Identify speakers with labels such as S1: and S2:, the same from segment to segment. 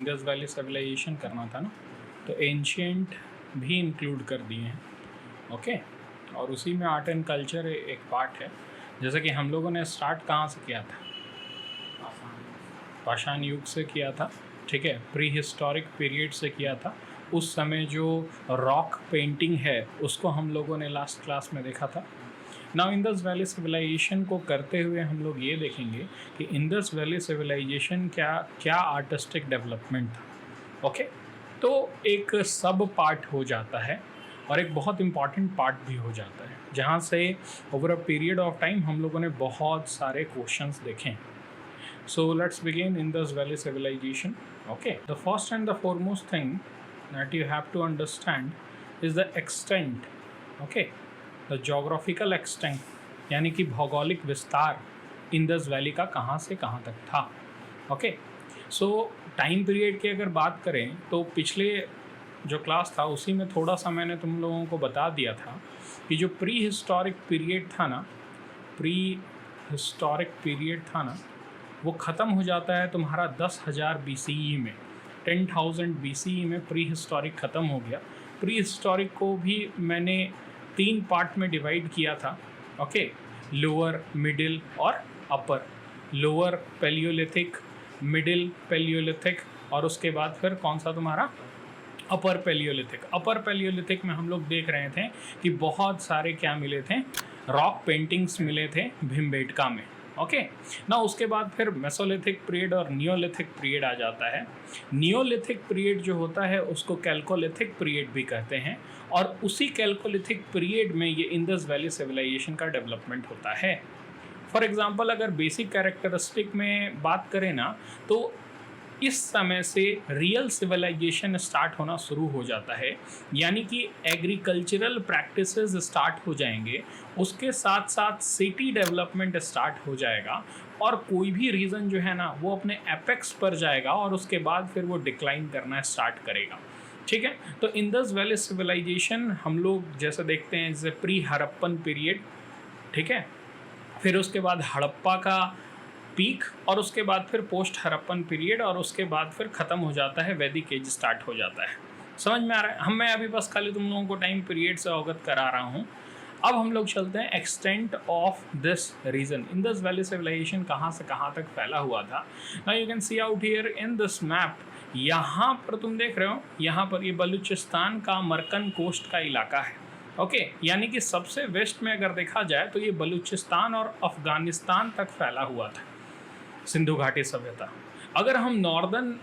S1: Indus valley civilisation करना था ना, तो एंशियंट भी इंक्लूड कर दिए हैं। ओके, और उसी में आर्ट एंड कल्चर एक पार्ट है। जैसे कि हम लोगों ने स्टार्ट कहाँ से किया था? पाषाण युग से किया था, ठीक है, प्री हिस्टोरिक पीरियड से किया था। उस समय जो रॉक पेंटिंग है उसको हम लोगों ने लास्ट क्लास में देखा था। नाउ इंडस वैली सिविलाइजेशन को करते हुए हम लोग ये देखेंगे कि इंडस वैली सिविलाइजेशन क्या आर्टिस्टिक डेवलपमेंट था। ओके, तो एक सब पार्ट हो जाता है और एक बहुत इम्पॉर्टेंट पार्ट भी हो जाता है, जहाँ से over a period of time हम लोगों ने बहुत सारे क्वेश्चंस देखे। So let's begin Indus Valley civilization. Okay, the first and the foremost thing that you have to understand is the extent. Okay, the geographical extent, यानी कि भौगोलिक विस्तार इंडस वैली का कहाँ से कहाँ तक था। ओके, सो टाइम पीरियड की अगर बात करें तो पिछले जो क्लास था उसी में थोड़ा सा मैंने तुम लोगों को बता दिया था कि जो प्री हिस्टोरिक पीरियड था ना, वो ख़त्म हो जाता है तुम्हारा 10,000 BCE में। 10,000 BCE में प्री हिस्टोरिक ख़त्म हो गया। प्री हिस्टोरिक को भी मैंने 3 पार्ट में डिवाइड किया था। ओके, लोअर, मिडिल और अपर। लोअर पैलियोलिथिक, मिडिल पैलियोलिथिक और उसके बाद फिर कौन सा तुम्हारा अपर पैलियोलिथिक। अपर पैलियोलिथिक में हम लोग देख रहे थे कि बहुत सारे क्या मिले थे, रॉक पेंटिंग्स मिले थे भीमबेटका में। ओके, ना उसके बाद फिर मेसोलिथिक पीरियड और नियोलिथिक पीरियड आ जाता है। नियोलिथिक पीरियड जो होता है उसको कैल्कोलिथिक पीरियड भी कहते हैं, और उसी कैल्कोलिथिक पीरियड में ये इंडस वैली सिविलाइजेशन का डेवलपमेंट होता है। फॉर एग्जांपल अगर बेसिक कैरेक्टरिस्टिक में बात करें ना, तो इस समय से रियल सिविलाइजेशन स्टार्ट होना शुरू हो जाता है, यानी कि एग्रीकल्चरल प्रैक्टिसेस स्टार्ट हो जाएंगे, उसके साथ साथ सिटी डेवलपमेंट स्टार्ट हो जाएगा, और कोई भी रीजन जो है ना वो अपने एपेक्स पर जाएगा और उसके बाद फिर वो डिक्लाइन करना स्टार्ट करेगा। ठीक है, तो इंडस वैली सिविलाइजेशन हम लोग जैसे देखते हैं जैसे प्री हड़प्पन पीरियड, ठीक है, फिर उसके बाद हड़प्पा का पीक, और उसके बाद फिर पोस्ट हड़प्पन पीरियड, और उसके बाद फिर ख़त्म हो जाता है, वैदिक एज स्टार्ट हो जाता है। समझ में आ रहा है? मैं अभी बस खाली तुम लोगों को टाइम पीरियड से अवगत करा रहा हूँ। अब हम लोग चलते हैं extent of this region. Indus valley civilisation कहाँ से कहाँ तक फैला हुआ था। Now you can see out here in this map, यहाँ पर तुम देख रहे हो, यहाँ पर ये बलूचिस्तान का मरकन कोस्ट का इलाका है। ओके, यानी कि सबसे वेस्ट में अगर देखा जाए तो ये बलूचिस्तान और अफगानिस्तान तक फैला हुआ था, सिंधु घाटी सभ्यता। अगर हम नॉर्दर्न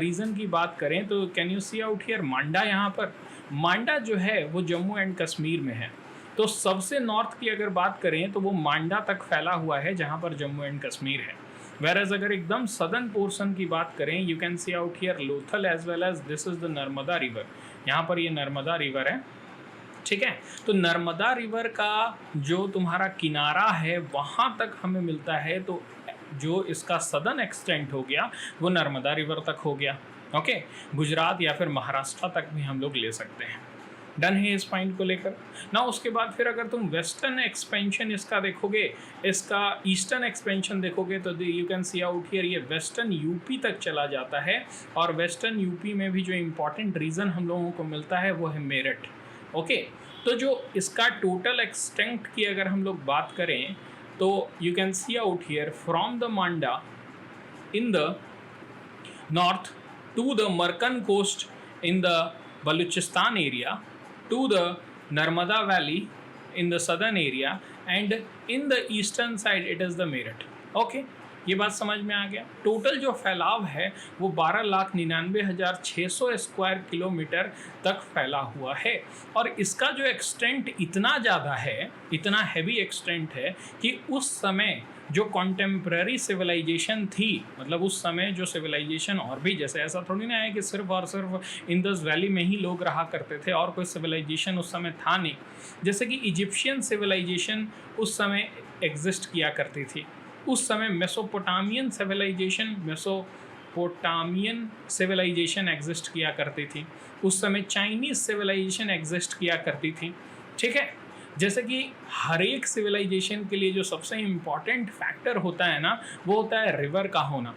S1: रीजन की बात करें तो can you see out here Manda. यहाँ पर मांडा जो है वो जम्मू एंड कश्मीर में है, तो सबसे नॉर्थ की अगर बात करें तो वो मांडा तक फैला हुआ है जहाँ पर जम्मू एंड कश्मीर है। वेरएज अगर एकदम सदर्न पोर्शन की बात करें, you can see out here Lothal as well as this is the Narmada river. यहाँ पर ये नर्मदा रिवर है, ठीक है। तो नर्मदा रिवर का जो तुम्हारा किनारा है वहाँ तक हमें मिलता है, तो जो इसका सदर्न एक्सटेंट हो गया वो नर्मदा रिवर तक हो गया। ओके, गुजरात या फिर महाराष्ट्र तक भी हम लोग ले सकते हैं। डन है इस पॉइंट को लेकर ना। उसके बाद फिर अगर तुम वेस्टर्न एक्सपेंशन इसका देखोगे, इसका ईस्टर्न एक्सपेंशन देखोगे, तो you can see out here ये वेस्टर्न यूपी तक चला जाता है, और वेस्टर्न यूपी में भी जो इम्पॉर्टेंट रीजन हम लोगों को मिलता है वो है मेरठ। ओके, तो जो इसका टोटल एक्सटेंट की अगर हम लोग बात करें तो you can see out here from the Manda in the north to the Markan coast in the Baluchistan area to the Narmada Valley in the southern area, and in the eastern side it is the Meerut. Okay, ये बात समझ में आ गया। Total जो फैलाव है वो 12,99,600 square kilometre तक फैला हुआ है, और इसका जो एक्सटेंट इतना ज़्यादा है, इतना हैवी एक्सटेंट है कि उस समय जो कॉन्टेम्प्रेरी सिविलाइजेशन थी, मतलब उस समय जो सिविलाइजेशन और भी, जैसे ऐसा थोड़ी ना है कि सिर्फ और सिर्फ इंडस वैली में ही लोग रहा करते थे और कोई सिविलाइजेशन उस समय था नहीं। जैसे कि इजिप्शियन सिविलाइजेशन उस समय एग्जिस्ट किया करती थी, उस समय मेसोपोटामियन सिविलाइजेशन एग्जिस्ट किया करती थी, उस समय चाइनीज सिविलाइजेशन एग्जिस्ट किया करती थी। ठीक है, जैसे कि हर एक सिविलाइजेशन के लिए जो सबसे इम्पॉर्टेंट फैक्टर होता है ना, वो होता है रिवर का होना।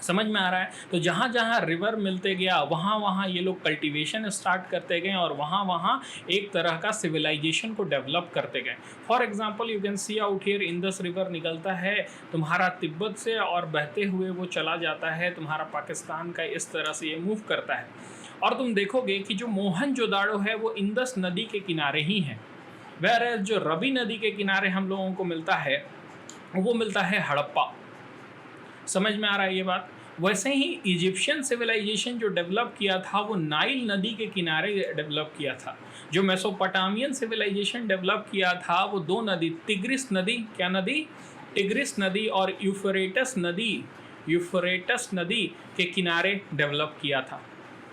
S1: समझ में आ रहा है? तो जहाँ जहाँ रिवर मिलते गया वहाँ वहाँ ये लोग कल्टीवेशन स्टार्ट करते गए और वहाँ वहाँ एक तरह का सिविलाइजेशन को डेवलप करते गए। For example you can see out here Indus river निकलता है तुम्हारा तिब्बत से और बहते हुए वो चला जाता है तुम्हारा पाकिस्तान का, इस तरह से ये मूव करता है। और तुम देखोगे कि जो मोहनजोदाड़ो है वो इंडस नदी के किनारे ही है, वेयर जो रवि नदी के किनारे हम लोगों को मिलता है वो मिलता है हड़प्पा। समझ में आ रहा है ये बात? वैसे ही इजिप्शियन सिविलाइजेशन जो डेवलप किया था वो नाइल नदी के किनारे डेवलप किया था। जो मेसोपोटामियन सिविलाइजेशन डेवलप किया था वो दो नदी, तिग्रिस नदी, क्या नदी? टिग्रिस नदी और यूफ्रेटस नदी के किनारे डेवलप किया था।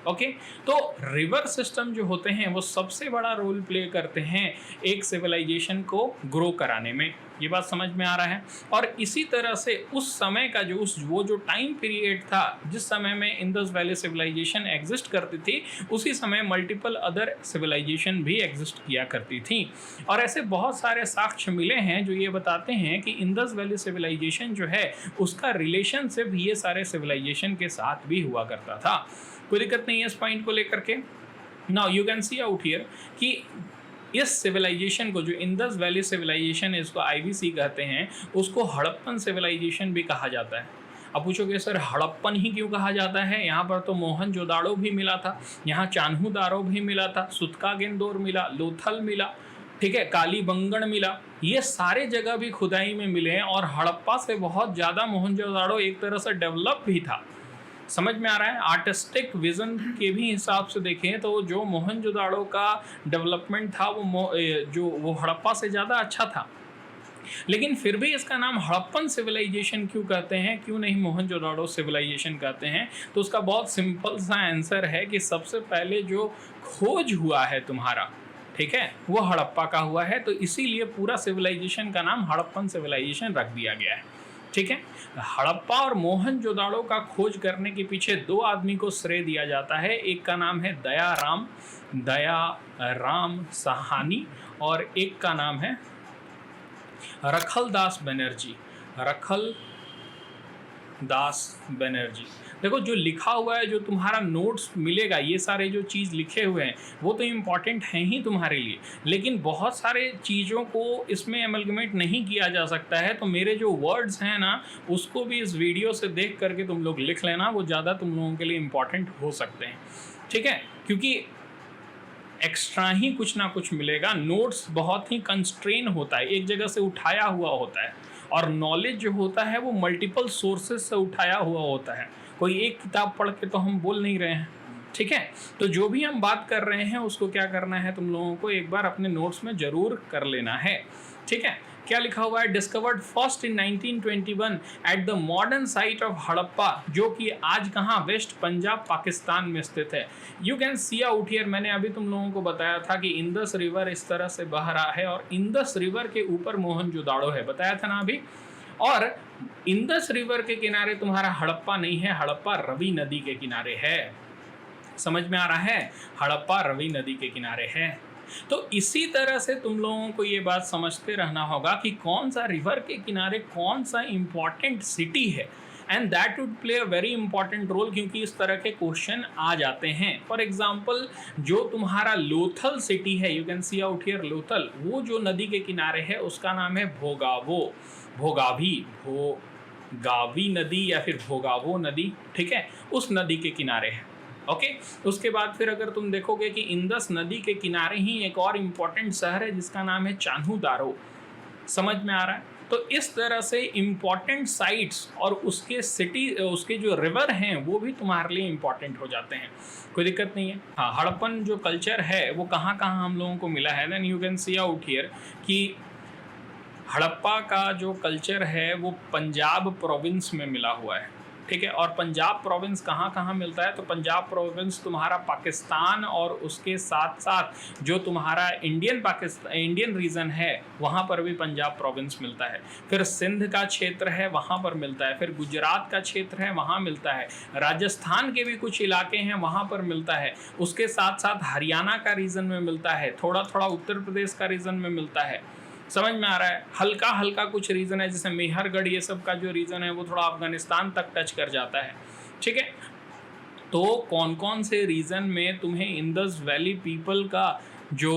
S1: ओके, तो रिवर सिस्टम जो होते हैं वो सबसे बड़ा रोल प्ले करते हैं एक सिविलाइजेशन को ग्रो कराने में। ये बात समझ में आ रहा है? और इसी तरह से उस समय का वो जो टाइम पीरियड था जिस समय में इंडस वैली सिविलाइजेशन एग्जिस्ट करती थी, उसी समय मल्टीपल अदर सिविलाइजेशन भी एग्जिस्ट किया करती थी। और ऐसे बहुत सारे साक्ष्य मिले हैं जो ये बताते हैं कि इंडस वैली सिविलाइजेशन जो है उसका रिलेशनशिप ये सारे सिविलाइजेशन के साथ भी हुआ करता था। कोई दिक्कत नहीं है इस पॉइंट को लेकर के। Now you can see out here कि इस सिविलाइजेशन को, जो इंडस वैली सिविलाइजेशन है, इसको IVC कहते हैं, उसको हड़प्पन सिविलाइजेशन भी कहा जाता है। अब पूछोगे सर हड़प्पन ही क्यों कहा जाता है? यहाँ पर तो मोहनजोदाड़ो भी मिला था, यहाँ चान्हू दारो भी मिला था, सुतका गेंदोर मिला, लोथल मिला, ठीक है, कालीबंगन मिला, ये सारे जगह भी खुदाई में मिले हैं और हड़प्पा से बहुत ज़्यादा मोहनजोदाड़ो एक तरह से डेवलप भी था। समझ में आ रहा है? आर्टिस्टिक विजन के भी हिसाब से देखें तो जो मोहनजोदाड़ो का डेवलपमेंट था वो हड़प्पा से ज़्यादा अच्छा था। लेकिन फिर भी इसका नाम हड़प्पन सिविलाइजेशन क्यों कहते हैं, क्यों नहीं मोहनजोदाड़ो सिविलाइजेशन कहते हैं? तो उसका बहुत सिंपल सा आंसर है कि सबसे पहले जो खोज हुआ है तुम्हारा, ठीक है, वो हड़प्पा का हुआ है, तो इसीलिए पूरा सिविलाइजेशन का नाम हड़प्पन सिविलाइजेशन रख दिया गया है। ठीक है, हड़प्पा और मोहनजोदाड़ो का खोज करने के पीछे दो आदमी को श्रेय दिया जाता है। एक का नाम है दयाराम साहानी और एक का नाम है रखलदास बनर्जी। देखो जो लिखा हुआ है, जो तुम्हारा नोट्स मिलेगा, ये सारे जो चीज़ लिखे हुए हैं वो तो इम्पॉर्टेंट हैं ही तुम्हारे लिए, लेकिन बहुत सारे चीज़ों को इसमें एमलगमेट नहीं किया जा सकता है। तो मेरे जो वर्ड्स हैं ना, उसको भी इस वीडियो से देख करके तुम लोग लिख लेना, वो ज़्यादा तुम लोगों के लिए इम्पॉर्टेंट हो सकते हैं। ठीक है, क्योंकि एक्स्ट्रा ही कुछ ना कुछ मिलेगा। नोट्स बहुत ही कंस्ट्रेन होता है, एक जगह से उठाया हुआ होता है, और नॉलेज जो होता है वो मल्टीपल सोर्सेज से उठाया हुआ होता है। कोई एक किताब पढ़ के तो हम बोल नहीं रहे हैं। ठीक है, तो जो भी हम बात कर रहे हैं उसको क्या करना है, तुम लोगों को एक बार अपने नोट्स में ज़रूर कर लेना है। ठीक है, क्या लिखा हुआ है? Discovered first in 1921 at the modern site of Harappa, जो कि आज कहाँ, वेस्ट पंजाब पाकिस्तान में स्थित है। You can see out here, मैंने अभी तुम लोगों को बताया था कि इंडस रिवर इस तरह से बह रहा है और इंडस रिवर के ऊपर मोहनजोदाड़ो है, बताया था ना अभी। और इंडस रिवर के किनारे तुम्हारा हड़प्पा नहीं है, हड़प्पा रवि नदी के किनारे है। समझ में आ रहा है? हड़प्पा रवि नदी के किनारे है। तो इसी तरह से तुम लोगों को ये बात समझते रहना होगा कि कौन सा रिवर के किनारे कौन सा इम्पॉर्टेंट सिटी है, and that would play a very important role, क्योंकि इस तरह के क्वेश्चन आ जाते हैं। फॉर एग्जांपल जो तुम्हारा लोथल सिटी है, you can see out here Lothal, वो जो नदी के किनारे है उसका नाम है भोगावी नदी या फिर भोगावो नदी। ठीक है, उस नदी के किनारे है। ओके, उसके बाद फिर अगर तुम देखोगे कि इंडस नदी के किनारे ही एक और इम्पॉर्टेंट शहर है जिसका नाम है चान्हू दारो। समझ में आ रहा है? तो इस तरह से इम्पॉर्टेंट साइट्स और उसके जो रिवर हैं वो भी तुम्हारे लिए इम्पॉर्टेंट हो जाते हैं। कोई दिक्कत नहीं है। हाँ, हड़प्पन जो कल्चर है वो कहाँ कहाँ हम लोगों को मिला है, then you can see out here कि हड़प्पा का जो कल्चर है वो पंजाब प्रोविंस में मिला हुआ है। ठीक है, और पंजाब प्रोविंस कहाँ कहाँ मिलता है? तो पंजाब प्रोविंस तुम्हारा पाकिस्तान और उसके साथ साथ जो तुम्हारा इंडियन रीजन है वहाँ पर भी पंजाब प्रोविंस मिलता है। फिर सिंध का क्षेत्र है वहाँ पर मिलता है, फिर गुजरात का क्षेत्र है वहाँ मिलता है, राजस्थान के भी कुछ इलाके हैं वहाँ पर मिलता है, उसके साथ साथ हरियाणा का रीजन में मिलता है, थोड़ा थोड़ा उत्तर प्रदेश का रीजन में मिलता है। समझ में आ रहा है? हल्का हल्का कुछ रीज़न है, जैसे मेहरगढ़, ये सब का जो रीज़न है वो थोड़ा अफगानिस्तान तक टच कर जाता है, ठीक है। तो कौन कौन से रीज़न में तुम्हें इंडस वैली पीपल का जो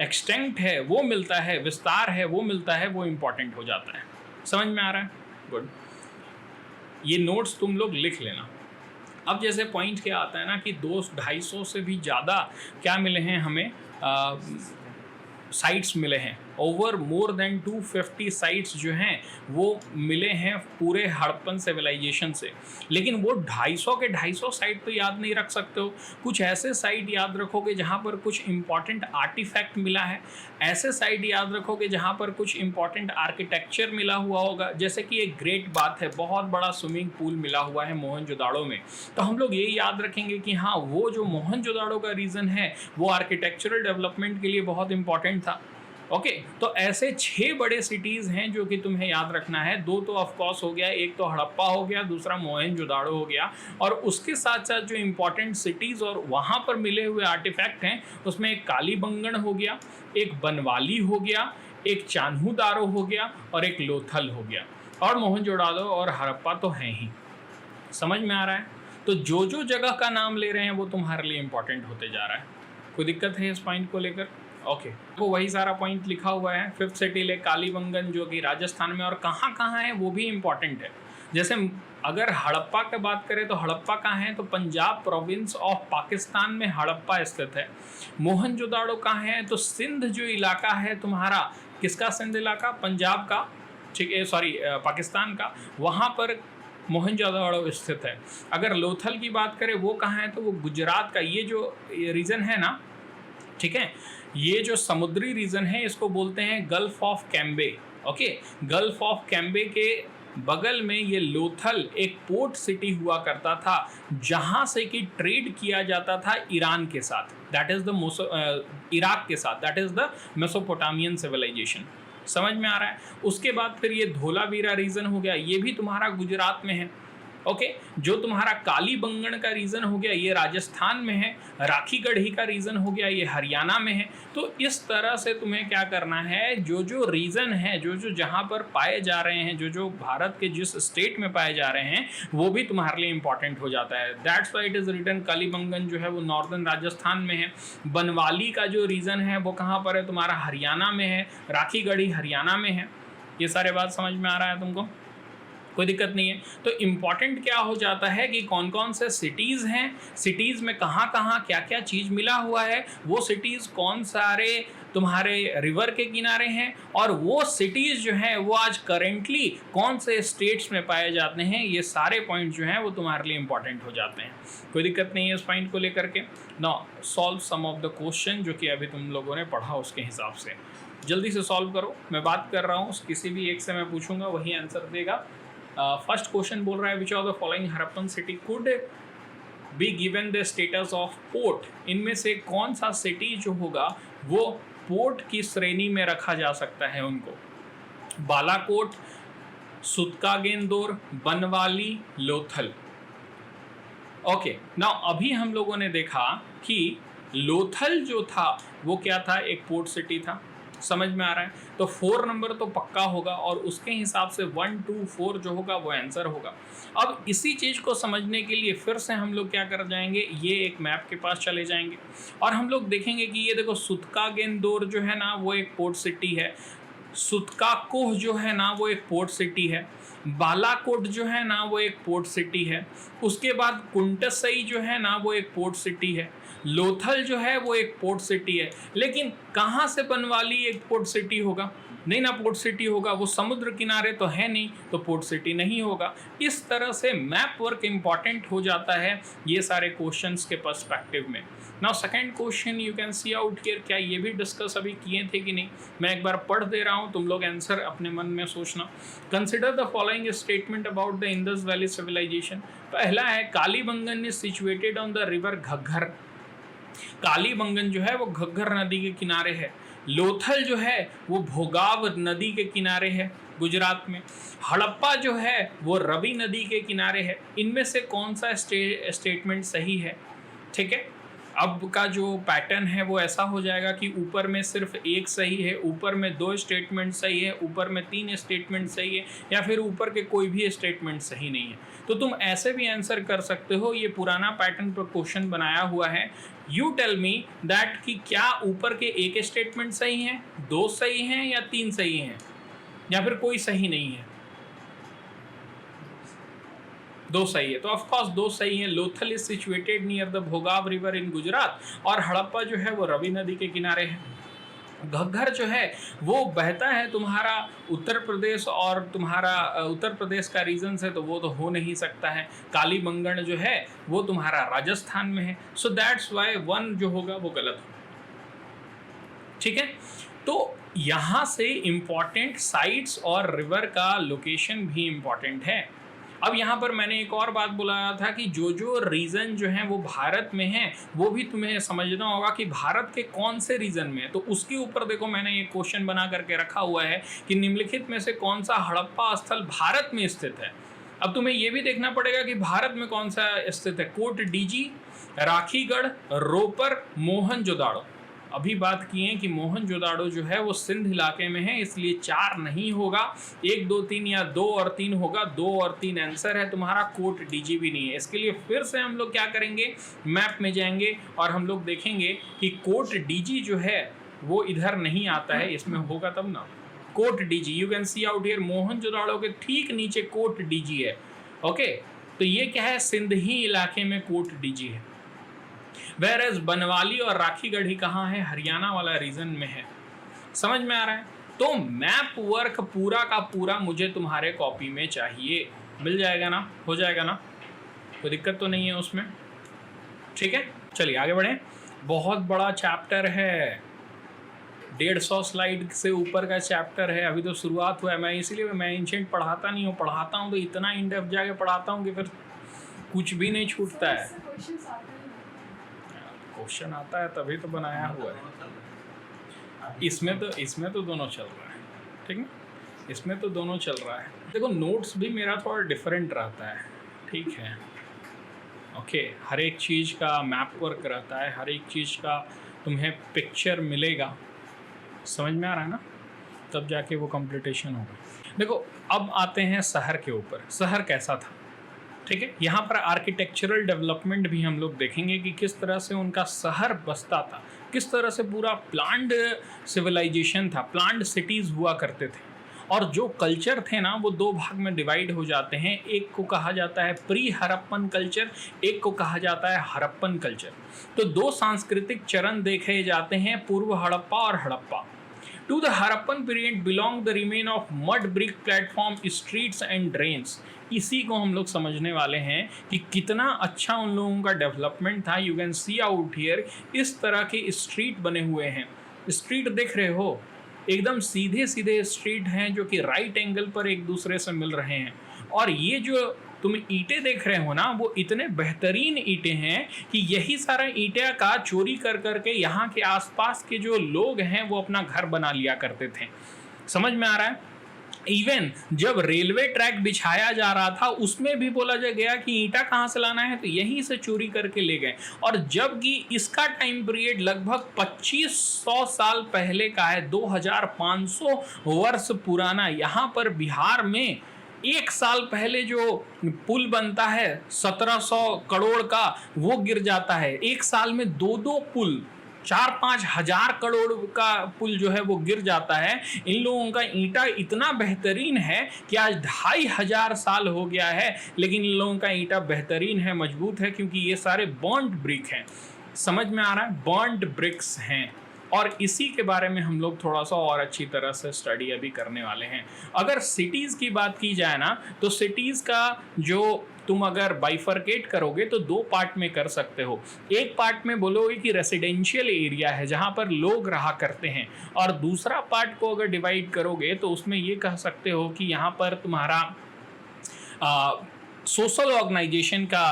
S1: एक्सटेंट है वो मिलता है, विस्तार है वो मिलता है, वो इम्पॉर्टेंट हो जाता है। समझ में आ रहा है? गुड। ये नोट्स तुम लोग लिख लेना। अब जैसे पॉइंट क्या आता है ना कि 200-250 से भी ज़्यादा क्या मिले हैं हमें, साइट्स मिले हैं। ओवर मोर देन 250 साइट्स जो हैं वो मिले हैं पूरे हड़प्पन सिविलाइजेशन से। लेकिन वो 250 के 250 साइट तो याद नहीं रख सकते हो, कुछ ऐसे साइट याद रखोगे जहाँ पर कुछ इंपॉर्टेंट आर्टिफैक्ट मिला है, ऐसे साइट याद रखोगे जहाँ पर कुछ इंपॉर्टेंट आर्किटेक्चर मिला हुआ होगा। जैसे कि एक ग्रेट बात है, बहुत बड़ा स्विमिंग पूल मिला हुआ है मोहनजोदाड़ो में, तो हम लोग ये याद रखेंगे कि हाँ, वो जो मोहनजोदाड़ो का रीज़न है वो आर्किटेक्चरल डेवलपमेंट के लिए बहुत इंपॉर्टेंट था। ओके, तो ऐसे 6 बड़े सिटीज़ हैं जो कि तुम्हें याद रखना है। 2 तो ऑफकोर्स हो गया, एक तो हड़प्पा हो गया, दूसरा मोहनजोदाड़ो हो गया। और उसके साथ साथ जो इम्पॉर्टेंट सिटीज़ और वहाँ पर मिले हुए आर्टिफैक्ट हैं उसमें एक कालीबंगन हो गया, एक बनवाली हो गया, एक चान्हूदारो हो गया और एक लोथल हो गया। और मोहनजोदाड़ो और हड़प्पा तो हैं ही। समझ में आ रहा है? तो जो जो जगह का नाम ले रहे हैं वो तुम्हारे लिए इंपॉर्टेंट होते जा रहा है। कोई दिक्कत है इस पॉइंट को लेकर? ओके, तो वही सारा पॉइंट लिखा हुआ है। 5th सिटी ले कालीबंगन जो कि राजस्थान में, और कहाँ कहाँ है वो भी इम्पॉर्टेंट है। जैसे अगर हड़प्पा की बात करें तो हड़प्पा कहाँ है, तो पंजाब प्रोविंस ऑफ पाकिस्तान में हड़प्पा स्थित है। मोहनजोदाड़ो कहाँ है, तो सिंध जो इलाका है तुम्हारा, किसका सिंध इलाका? पंजाब का, ठीक है, सॉरी पाकिस्तान का, वहाँ पर मोहनजोदाड़ो स्थित है। अगर लोथल की बात करें वो कहाँ है, तो वो गुजरात का, ये जो रीजन है ना, ठीक है, ये जो समुद्री रीजन है इसको बोलते हैं gulf of Cambay. Okay, gulf of Cambay के बगल में ये लोथल एक पोर्ट सिटी हुआ करता था जहाँ से कि ट्रेड किया जाता था ईरान के साथ, दैट इज़ द इराक के साथ, that is the Mesopotamian civilization. समझ में आ रहा है? उसके बाद फिर ये धोलावीरा रीजन हो गया, ये भी तुम्हारा गुजरात में है। ओके, जो तुम्हारा कालीबंगन का रीजन हो गया ये राजस्थान में है, राखीगढ़ी का रीजन हो गया ये हरियाणा में है। तो इस तरह से तुम्हें क्या करना है, जो जो रीजन है, जो जो जहाँ पर पाए जा रहे हैं, जो जो भारत के जिस स्टेट में पाए जा रहे हैं वो भी तुम्हारे लिए इंपॉर्टेंट हो जाता है। That's why it is written Kalibangan जो है वो नॉर्दर्न राजस्थान में है। बनवाली का जो रीजन है वो कहाँ पर है, तुम्हारा हरियाणा में है। राखीगढ़ी हरियाणा में है। ये सारे बात समझ में आ रहा है तुमको? कोई दिक्कत नहीं है। तो इम्पॉर्टेंट क्या हो जाता है कि कौन कौन से सिटीज़ हैं, सिटीज़ में कहाँ कहाँ क्या क्या चीज़ मिला हुआ है, वो सिटीज़ कौन सारे तुम्हारे रिवर के किनारे हैं, और वो सिटीज़ जो हैं वो आज करेंटली कौन से स्टेट्स में पाए जाते हैं। ये सारे पॉइंट जो हैं वो तुम्हारे लिए इंपॉर्टेंट हो जाते हैं। कोई दिक्कत नहीं है इस पॉइंट को लेकर के। Now solve some of the question जो कि अभी तुम लोगों ने पढ़ा उसके हिसाब से जल्दी से सॉल्व करो। मैं बात कर रहा हूँ, किसी भी एक से मैं पूछूंगा वही आंसर देगा। फर्स्ट क्वेश्चन बोल रहा है which of the following Harappan city could be given the status of port. इनमें से कौन सा सिटी जो होगा वो पोर्ट की श्रेणी में रखा जा सकता है उनको? बालाकोट, सुतकागेंदोर, बनवाली, लोथल। ओके, नाउ अभी हम लोगों ने देखा कि लोथल जो था वो क्या था, एक पोर्ट सिटी था। समझ में आ रहा है? तो 4 नंबर तो पक्का होगा और उसके हिसाब से 1, 2, 4 जो होगा वो आंसर होगा। अब इसी चीज़ को समझने के लिए फिर से हम लोग क्या कर जाएंगे, ये एक मैप के पास चले जाएंगे और हम लोग देखेंगे कि ये देखो सुतकागेंदोर जो है ना वो एक पोर्ट सिटी है, सुतकाकोह जो है ना वो एक पोर्ट सिटी है, बालाकोट जो है ना वो एक पोर्ट सिटी है, उसके बाद कुंटसई जो है ना वो एक पोर्ट सिटी है, लोथल जो है वो एक पोर्ट सिटी है। लेकिन कहाँ से बनवाली एक पोर्ट सिटी होगा? नहीं ना, पोर्ट सिटी होगा, वो समुद्र किनारे तो है नहीं, तो पोर्ट सिटी नहीं होगा। इस तरह से मैप वर्क इम्पॉर्टेंट हो जाता है ये सारे क्वेश्चंस के पर्सपेक्टिव में। Now second question you can see out here, क्या ये भी डिस्कस अभी किए थे कि नहीं? मैं एक बार पढ़ दे रहा हूँ, तुम लोग आंसर अपने मन में सोचना। Consider the following statement about the Indus valley civilization. पहला है Kalibangan is situated on the river Ghaggar. Kalibangan जो है वो घग्गर नदी के किनारे है। लोथल जो है वो भोगाव नदी के किनारे है गुजरात में। हड़प्पा जो है वो रवि नदी के किनारे है। इनमें से कौन सा स्टेटमेंट सही है? ठीक है, अब का जो पैटर्न है वो ऐसा हो जाएगा कि ऊपर में सिर्फ एक सही है, ऊपर में 2 स्टेटमेंट सही है, ऊपर में 3 स्टेटमेंट सही है, या फिर ऊपर के कोई भी स्टेटमेंट सही नहीं है। तो तुम ऐसे भी आंसर कर सकते हो। ये पुराना पैटर्न पर क्वेश्चन बनाया हुआ है। यू टेल मी दैट कि क्या ऊपर के एक स्टेटमेंट सही हैं, 2 सही हैं या 3 सही हैं, या फिर कोई सही नहीं है? 2 सही है। तो ऑफ कोर्स 2 सही है। Lothal is situated near the Bhogaon river in Gujarat, और हड़प्पा जो है वो रवि नदी के किनारे है। घग्गर जो है वो बहता है तुम्हारा उत्तर प्रदेश, और तुम्हारा उत्तर प्रदेश का रीजन है तो वो तो हो नहीं सकता है। कालीबंगन जो है वो तुम्हारा राजस्थान में है। सो दैट्स वाई 1 जो होगा वो गलत होगा। ठीक है, तो यहाँ से इम्पॉर्टेंट साइट्स और रिवर का लोकेशन भी इम्पॉर्टेंट है। अब यहाँ पर मैंने एक और बात बुलाया था कि जो जो रीजन जो हैं वो भारत में हैं, वो भी तुम्हें समझना होगा कि भारत के कौन से रीजन में है। तो उसके ऊपर देखो मैंने ये क्वेश्चन बना करके रखा हुआ है कि निम्नलिखित में से कौन सा हड़प्पा स्थल भारत में स्थित है। अब तुम्हें ये भी देखना पड़ेगा कि भारत में कौन सा स्थित है। कोट डीजी, राखीगढ़, रोपर, मोहनजोदाड़ो। अभी बात की है कि मोहनजोदाड़ो जो है वो सिंध इलाके में है, इसलिए 4 नहीं होगा, 1, 2, 3 या 2 और 3 होगा। 2 और 3 आंसर है तुम्हारा। कोट डीजी भी नहीं है। इसके लिए फिर से हम लोग क्या करेंगे, मैप में जाएंगे और हम लोग देखेंगे कि कोट डीजी जो है वो इधर नहीं आता है, इसमें होगा तब ना। Kot Diji, you can see out here, Mohenjodaro के ठीक नीचे कोट डीजी है। ओके, तो ये क्या है, सिंध ही इलाके में कोट डीजी है। वेरएज बनवाली और राखीगढ़ी कहाँ है, हरियाणा वाला रीजन में है। समझ में आ रहा है? तो मैप वर्क पूरा का पूरा मुझे तुम्हारे कॉपी में चाहिए। मिल जाएगा ना, हो जाएगा ना, कोई दिक्कत तो नहीं है उसमें। ठीक है, चलिए आगे बढ़ें। बहुत बड़ा चैप्टर है, 150 स्लाइड से ऊपर का चैप्टर है। अभी तो शुरुआत हुआ है। मैं इसीलिए मैं एंशिएंट पढ़ाता नहीं हूँ, पढ़ाता हूँ तो इतना इन डेप्थ जाके पढ़ाता हूँ कि फिर कुछ भी नहीं छूटता है। क्वेश्चन आता है तभी तो बनाया हुआ है। इसमें तो दोनों चल रहा है। ठीक है, इसमें तो दोनों चल रहा है। देखो नोट्स भी मेरा थोड़ा डिफरेंट रहता है। ठीक है, ओके, हर एक चीज़ का मैप वर्क रहता है, हर एक चीज़ का तुम्हें पिक्चर मिलेगा। समझ में आ रहा है ना, तब जाके वो कंप्लीटेशन होगा। देखो अब आते हैं शहर के ऊपर। शहर कैसा था, ठीक है। यहाँ पर आर्किटेक्चरल डेवलपमेंट भी हम लोग देखेंगे कि किस तरह से उनका शहर बसता था, किस तरह से पूरा प्लान्ड सिविलाइजेशन था, प्लान्ड सिटीज़ हुआ करते थे। और जो कल्चर थे ना वो 2 भाग में डिवाइड हो जाते हैं। एक को कहा जाता है प्री हड़प्पन कल्चर, एक को कहा जाता है हड़प्पन कल्चर। तो 2 सांस्कृतिक चरण देखे जाते हैं, पूर्व हड़प्पा और Harappa. To the Harappan period belong the remain of mud brick platform, streets and drains। इसी को हम लोग समझने वाले हैं कि कितना अच्छा उन लोगों का डेवलपमेंट था। You can see out here, इस तरह के स्ट्रीट बने हुए हैं। स्ट्रीट देख रहे हो, एकदम सीधे सीधे स्ट्रीट हैं जो कि राइट एंगल पर एक दूसरे से मिल रहे हैं। और ये जो तुम ईंटें देख रहे हो ना, वो इतने बेहतरीन ईंटें हैं कि यही सारा ईंटें का चोरी कर करके यहाँ के आसपास के जो लोग हैं वो अपना घर बना लिया करते थे। समझ में आ रहा है? इवन जब रेलवे ट्रैक बिछाया जा रहा था उसमें भी बोला गया कि ईंटा कहाँ से लाना है, तो यहीं से चोरी करके ले गए। और जबकि इसका टाइम पीरियड लगभग 2500 साल पहले का है, 2500 वर्ष पुराना। यहाँ पर बिहार में 1 साल पहले जो पुल बनता है 1700 करोड़ का, वो गिर जाता है। 1 साल में 2 पुल, 4-5 हजार करोड़ का पुल जो है वो गिर जाता है। इन लोगों का ईंटा इतना बेहतरीन है कि आज 2500 साल हो गया है, लेकिन इन लोगों का ईंटा बेहतरीन है, मजबूत है, क्योंकि ये सारे बॉन्ड ब्रिक हैं। समझ में आ रहा है? बॉन्ड ब्रिक्स हैं। और इसी के बारे में हम लोग थोड़ा सा और अच्छी तरह से स्टडी अभी करने वाले हैं। अगर सिटीज़ की बात की जाए ना, तो सिटीज़ का जो तुम अगर बाइफरकेट करोगे तो 2 पार्ट में कर सकते हो। एक पार्ट में बोलोगे कि रेसिडेंशियल एरिया है जहाँ पर लोग रहा करते हैं, और दूसरा पार्ट को अगर डिवाइड करोगे तो उसमें ये कह सकते हो कि यहाँ पर तुम्हारा सोशल ऑर्गेनाइजेशन का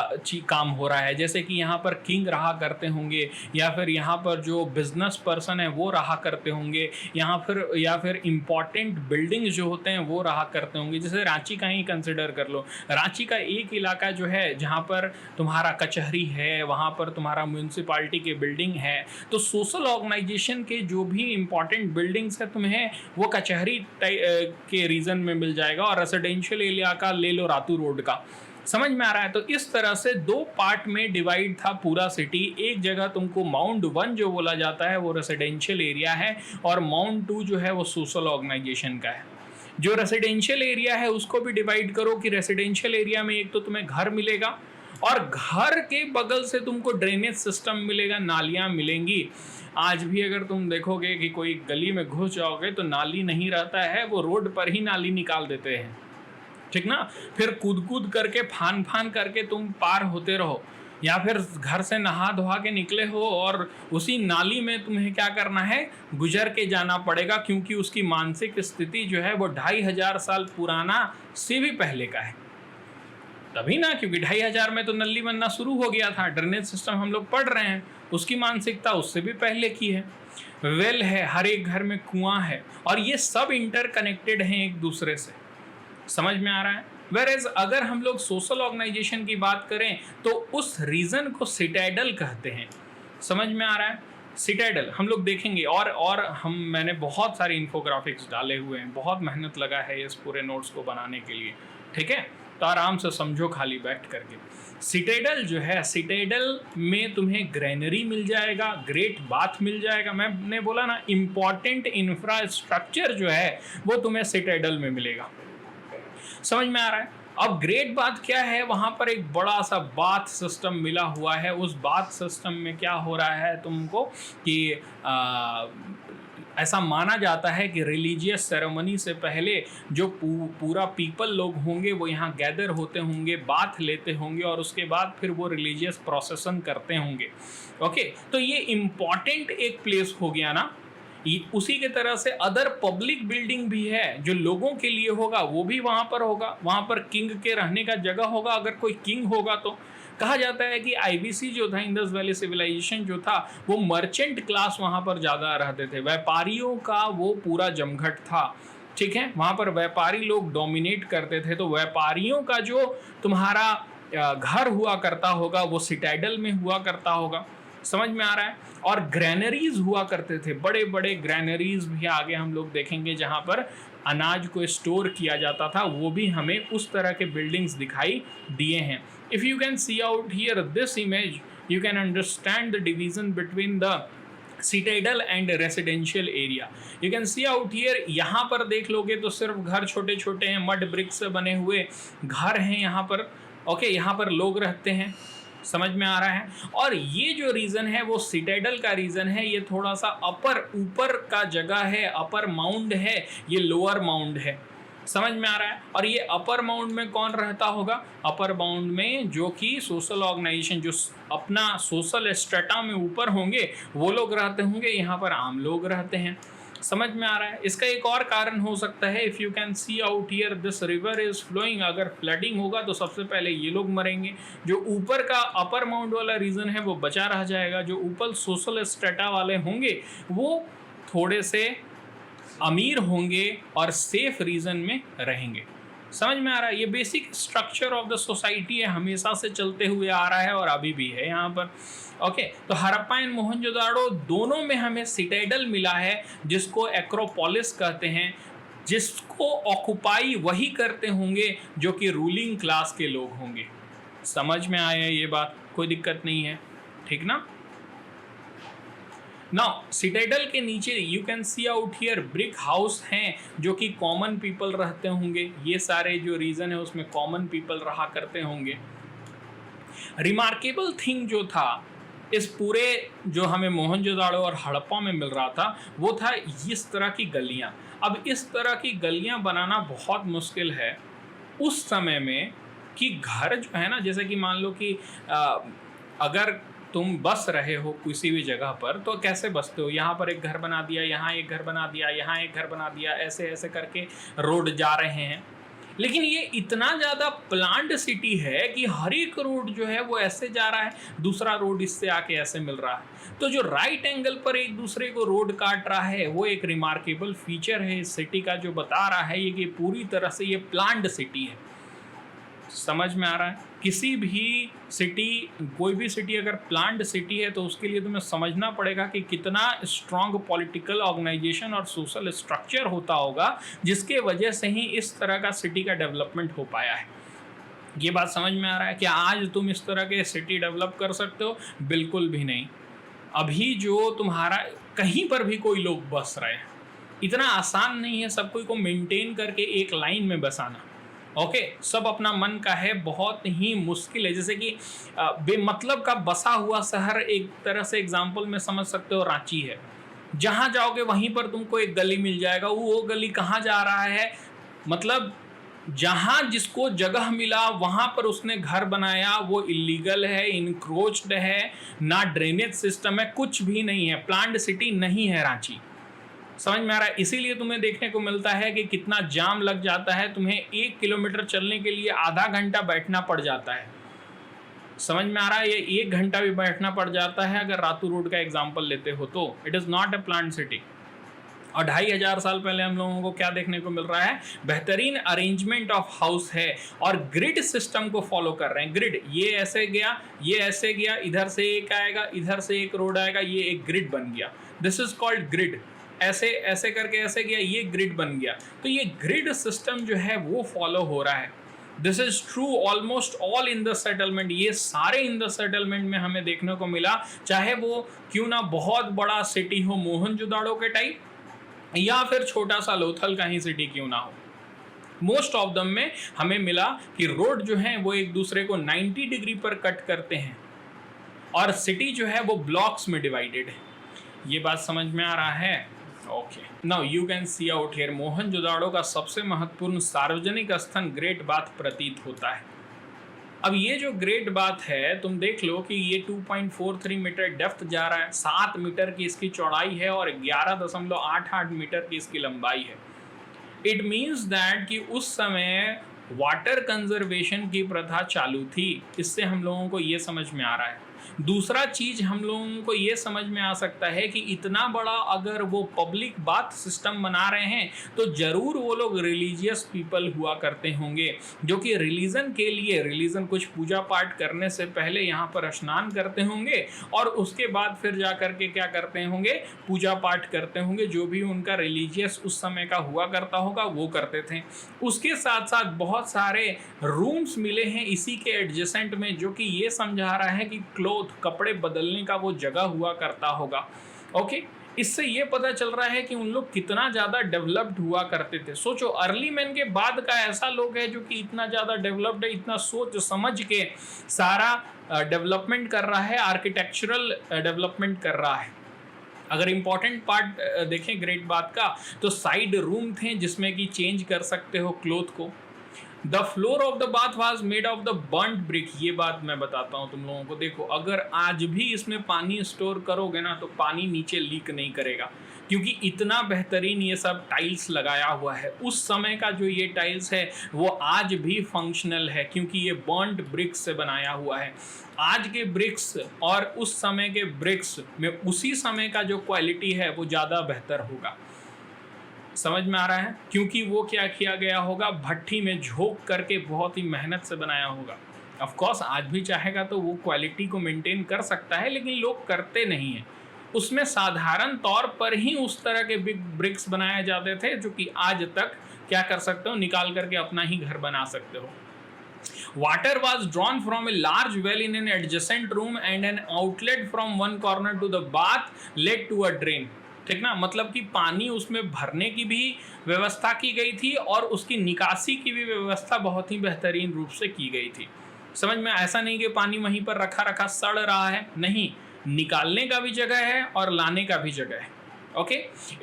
S1: काम हो रहा है, जैसे कि यहाँ पर किंग रहा करते होंगे, या फिर यहाँ पर जो बिजनेस पर्सन है वो रहा करते होंगे, या फिर इम्पॉर्टेंट बिल्डिंग्स जो होते हैं वो रहा करते होंगे। जैसे रांची का ही कंसिडर कर लो, रांची का एक इलाका जो है जहाँ पर तुम्हारा कचहरी है, वहाँ पर तुम्हारा म्यूनसिपाल्टी के बिल्डिंग है, तो सोशल ऑर्गेनाइजेशन के जो भी इम्पॉर्टेंट बिल्डिंग्स है तुम्हें वो कचहरी के रीजन में मिल जाएगा। और रेसिडेंशियल एरिया का ले लो रातू रोड का, समझ में आ रहा है। तो इस तरह से दो पार्ट में डिवाइड था पूरा सिटी। एक जगह तुमको माउंट 1 जो बोला जाता है वो रेसिडेंशियल एरिया है, और माउंट 2 जो है वो सोशल ऑर्गेनाइजेशन का है। जो रेसिडेंशियल एरिया है उसको भी डिवाइड करो कि रेसिडेंशियल एरिया में एक तो तुम्हें घर मिलेगा, और घर के बगल से तुमको ड्रेनेज सिस्टम मिलेगा, नालियाँ मिलेंगी। आज भी अगर तुम देखोगे कि कोई गली में घुस जाओगे तो नाली नहीं रहता है, वो रोड पर ही नाली निकाल देते हैं, ठीक ना। फिर कूद कूद करके फान फान करके तुम पार होते रहो, या फिर घर से नहा धोआ के निकले हो और उसी नाली में तुम्हें क्या करना है, गुजर के जाना पड़ेगा, क्योंकि उसकी मानसिक स्थिति जो है वो 2500 साल पुराना से भी पहले का है। तभी ना, क्योंकि 2500 में तो नली बनना शुरू हो गया था, ड्रेनेज सिस्टम हम लोग पढ़ रहे हैं, उसकी मानसिकता उससे भी पहले की है। वेल है, हर एक घर में कुआं है, और ये सब इंटरकनेक्टेड हैं एक दूसरे से, समझ में आ रहा है। वेरएज अगर हम लोग सोशल ऑर्गेनाइजेशन की बात करें तो उस रीजन को सिटाडेल कहते हैं, समझ में आ रहा है। सिटाडेल हम लोग देखेंगे, और मैंने बहुत सारे इन्फोग्राफिक्स डाले हुए हैं, बहुत मेहनत लगा है इस पूरे नोट्स को बनाने के लिए, ठीक है। तो आराम से समझो खाली बैठ करके। सिटाडेल जो है, सिटाडेल में तुम्हें ग्रेनरी मिल जाएगा, ग्रेट बाथ मिल जाएगा। मैंने बोला ना, इम्पॉर्टेंट इंफ्रास्ट्रक्चर जो है वो तुम्हें सिटाडेल में मिलेगा, समझ में आ रहा है। अब ग्रेट बात क्या है, वहाँ पर एक बड़ा सा बाथ सिस्टम मिला हुआ है। उस बाथ सिस्टम में क्या हो रहा है तुमको कि ऐसा माना जाता है कि रिलीजियस सेरेमनी से पहले जो पूरा पीपल लोग होंगे वो यहाँ गैदर होते होंगे, बाथ लेते होंगे, और उसके बाद फिर वो रिलीजियस प्रोसेसन करते होंगे। ओके, तो ये इम्पॉर्टेंट एक प्लेस हो गया ना। उसी के तरह से अदर पब्लिक बिल्डिंग भी है जो लोगों के लिए होगा, वो भी वहाँ पर होगा। वहाँ पर किंग के रहने का जगह होगा, अगर कोई किंग होगा तो। कहा जाता है कि आईबीसी जो था, इंडस वैली सिविलाइजेशन जो था, वो मर्चेंट क्लास वहाँ पर ज़्यादा रहते थे, व्यापारियों का वो पूरा जमघट था, ठीक है। वहाँ पर व्यापारी लोग डोमिनेट करते थे, तो व्यापारियों का जो तुम्हारा घर हुआ करता होगा वो सिटाडेल में हुआ करता होगा, समझ में आ रहा है। और ग्रैनरीज हुआ करते थे, बड़े बड़े ग्रैनरीज भी आगे हम लोग देखेंगे जहाँ पर अनाज को स्टोर किया जाता था, वो भी हमें उस तरह के बिल्डिंग्स दिखाई दिए हैं। If you can see out here this image, you can understand the division between the Citadel and residential area. You can see out here, यहाँ पर देख लोगे तो सिर्फ घर छोटे छोटे हैं, मड ब्रिक से बने हुए घर हैं यहाँ पर। ओके, यहाँ पर लोग रहते हैं, समझ में आ रहा है। और ये जो रीजन है वो सिटाडेल का रीजन है, ये थोड़ा सा अपर ऊपर का जगह है, अपर माउंड है, ये लोअर माउंड है, समझ में आ रहा है। और ये अपर माउंड में कौन रहता होगा, अपर माउंड में जो कि सोशल ऑर्गेनाइजेशन, जो अपना सोशल स्ट्रेटा में ऊपर होंगे वो लोग रहते होंगे, यहाँ पर आम लोग रहते हैं, समझ में आ रहा है। इसका एक और कारण हो सकता है, if you can see out here this river is flowing, अगर फ्लडिंग होगा तो सबसे पहले ये लोग मरेंगे। जो ऊपर का अपर माउंट वाला रीजन है वो बचा रह जाएगा, जो ऊपर सोशल स्ट्रेटा वाले होंगे वो थोड़े से अमीर होंगे और सेफ रीजन में रहेंगे, समझ में आ रहा है। ये basic structure of the society है, हमेशा से चलते हुए आ रहा है और अभी भी है यहाँ पर। ओके, तो हड़प्पा एंड मोहनजोदाड़ो दोनों में हमें सिटाडेल मिला है, जिसको एक्रोपोलिस कहते हैं, जिसको ऑक्युपाई वही करते होंगे जो कि रूलिंग क्लास के लोग होंगे। समझ में आया ये बात, कोई दिक्कत नहीं है, ठीक ना। नाउ सिटाडेल के नीचे you can see out here brick house हैं जो कि कॉमन पीपल रहते होंगे। ये सारे जो रीजन है उसमें कॉमन पीपल रहा करते होंगे। रिमार्केबल थिंग जो था इस पूरे जो हमें मोहनजोदाड़ो और हड़प्पा में मिल रहा था वो था इस तरह की गलियां। अब इस तरह की गलियां बनाना बहुत मुश्किल है उस समय में, कि घर जो है ना, जैसे कि मान लो कि अगर तुम बस रहे हो किसी भी जगह पर तो कैसे बसते हो, यहाँ पर एक घर बना दिया, यहाँ एक घर बना दिया, यहाँ एक घर बना दिया, ऐसे ऐसे करके रोड जा रहे हैं। लेकिन ये इतना ज़्यादा प्लान्ड सिटी है कि हर एक रोड जो है वो ऐसे जा रहा है, दूसरा रोड इससे आके ऐसे मिल रहा है। तो जो राइट एंगल पर एक दूसरे को रोड काट रहा है वो एक रिमार्केबल फीचर है इस सिटी का, जो बता रहा है ये कि पूरी तरह से ये प्लान्ड सिटी है। समझ में आ रहा है? किसी भी सिटी, कोई भी सिटी अगर प्लान्ड सिटी है तो उसके लिए तुम्हें समझना पड़ेगा कि कितना स्ट्रॉन्ग पॉलिटिकल ऑर्गेनाइजेशन और सोशल स्ट्रक्चर होता होगा जिसके वजह से ही इस तरह का सिटी का डेवलपमेंट हो पाया है। ये बात समझ में आ रहा है कि आज तुम इस तरह के सिटी डेवलप कर सकते हो? बिल्कुल भी नहीं। अभी जो तुम्हारा कहीं पर भी कोई लोग बस रहे हैं, इतना आसान नहीं है सब कोई को मेंटेन करके एक लाइन में बसाना। ओके, सब अपना मन का है, बहुत ही मुश्किल है। जैसे कि बेमतलब का बसा हुआ शहर एक तरह से एग्जांपल में समझ सकते हो रांची है। जहाँ जाओगे वहीं पर तुमको एक गली मिल जाएगा, वो गली कहाँ जा रहा है, मतलब जहाँ जिसको जगह मिला वहाँ पर उसने घर बनाया, वो इलीगल है, इनक्रोच्ड है, ना ड्रेनेज सिस्टम है, कुछ भी नहीं है, प्लान्ड सिटी नहीं है रांची। समझ में आ रहा है? इसीलिए तुम्हें देखने को मिलता है कि कितना जाम लग जाता है, तुम्हें 1 किलोमीटर चलने के लिए आधा घंटा बैठना पड़ जाता है। समझ में आ रहा है? ये 1 घंटा भी बैठना पड़ जाता है अगर रातू रोड का एग्जाम्पल लेते हो तो। It is not a planned city. और 2500 साल पहले हम लोगों को क्या देखने को मिल रहा है? बेहतरीन अरेंजमेंट ऑफ हाउस है और ग्रिड सिस्टम को फॉलो कर रहे हैं। ग्रिड, ये ऐसे गया, ये ऐसे गया, इधर से एक आएगा, इधर से एक रोड आएगा, ये एक ग्रिड बन गया। This is called grid. ऐसे ऐसे करके ऐसे गया, ये ग्रिड बन गया। तो ये ग्रिड सिस्टम जो है वो फॉलो हो रहा है। This is true almost all in the settlement. ये सारे इन द सेटलमेंट में हमें देखने को मिला, चाहे वो क्यों ना बहुत बड़ा सिटी हो मोहनजोदाड़ो के टाइप, या फिर छोटा सा लोथल का ही सिटी क्यों ना हो। मोस्ट ऑफ दम में हमें मिला कि रोड जो है वो एक दूसरे को 90 डिग्री पर कट करते हैं और सिटी जो है वो ब्लॉक्स में डिवाइडेड है। ये बात समझ में आ रहा है? Okay, now you can see out here Mohenjodaro का सबसे महत्वपूर्ण सार्वजनिक स्थल ग्रेट बाथ प्रतीत होता है। अब ये जो ग्रेट बाथ है, तुम देख लो कि ये 2.43 मीटर डेप्थ जा रहा है, 7 मीटर की इसकी चौड़ाई है और 11.88 मीटर की इसकी लंबाई है। इट मीन्स दैट कि उस समय वाटर कंजर्वेशन की प्रथा चालू थी। इससे हम लोगों को ये समझ में आ रहा है। दूसरा चीज हम लोगों को ये समझ में आ सकता है कि इतना बड़ा अगर वो पब्लिक बाथ सिस्टम बना रहे हैं तो जरूर वो लोग रिलीजियस पीपल हुआ करते होंगे, जो कि रिलीजन के लिए, रिलीजन कुछ पूजा पाठ करने से पहले यहाँ पर स्नान करते होंगे और उसके बाद फिर जा करके क्या करते होंगे, पूजा पाठ करते होंगे। जो भी उनका रिलीजियस उस समय का हुआ करता होगा वो करते थे। उसके साथ साथ बहुत सारे रूम्स मिले हैं इसी के एडजेसेंट में, जो कि ये समझा रहा है कि क्लोथ, कपड़े बदलने का वो जगह हुआ करता होगा। ओके, इससे ये पता चल रहा है कि उन लोग कितना ज़्यादा डेवलप्ड हुआ करते थे। सोचो, अर्ली मैन के बाद का ऐसा लोग है जो कि इतना ज़्यादा डेवलप्ड है, इतना सोच समझ के सारा डेवलपमेंट कर रहा है, आर्किटेक्चरल डेवलपमेंट कर रहा है। अगर इम्पॉर्टेंट पार्ट देखें ग्रेट बाथ का, तो साइड रूम थे जिसमें कि चेंज कर सकते हो क्लोथ को। The floor of the bath was made of the burned brick. ये बात मैं बताता हूँ तुम लोगों को। देखो, अगर आज भी इसमें पानी स्टोर करोगे ना तो पानी नीचे लीक नहीं करेगा, क्योंकि इतना बेहतरीन ये सब टाइल्स लगाया हुआ है। उस समय का जो ये टाइल्स है वो आज भी फंक्शनल है, क्योंकि ये बर्न्ड ब्रिक्स से बनाया हुआ है। आज के ब्रिक्स और उस समय के ब्रिक्स में उसी समय का जो क्वालिटी है वो ज़्यादा बेहतर होगा। समझ में आ रहा है? क्योंकि वो क्या किया गया होगा, भट्ठी में झोंक करके बहुत ही मेहनत से बनाया होगा। ऑफ कोर्स आज भी चाहेगा तो वो क्वालिटी को मेंटेन कर सकता है, लेकिन लोग करते नहीं हैं। उसमें साधारण तौर पर ही उस तरह के बिग ब्रिक्स बनाए जाते थे, जो कि आज तक क्या कर सकते हो, निकाल करके अपना ही घर बना सकते हो। Water was drawn from a large well in an adjacent room and an outlet from one corner to the bath led to a drain। ठीक ना, मतलब कि पानी उसमें भरने की भी व्यवस्था की गई थी और उसकी निकासी की भी व्यवस्था बहुत ही बेहतरीन रूप से की गई थी। समझ में? ऐसा नहीं कि पानी वहीं पर रखा रखा सड़ रहा है, नहीं, निकालने का भी जगह है और लाने का भी जगह है। Okay,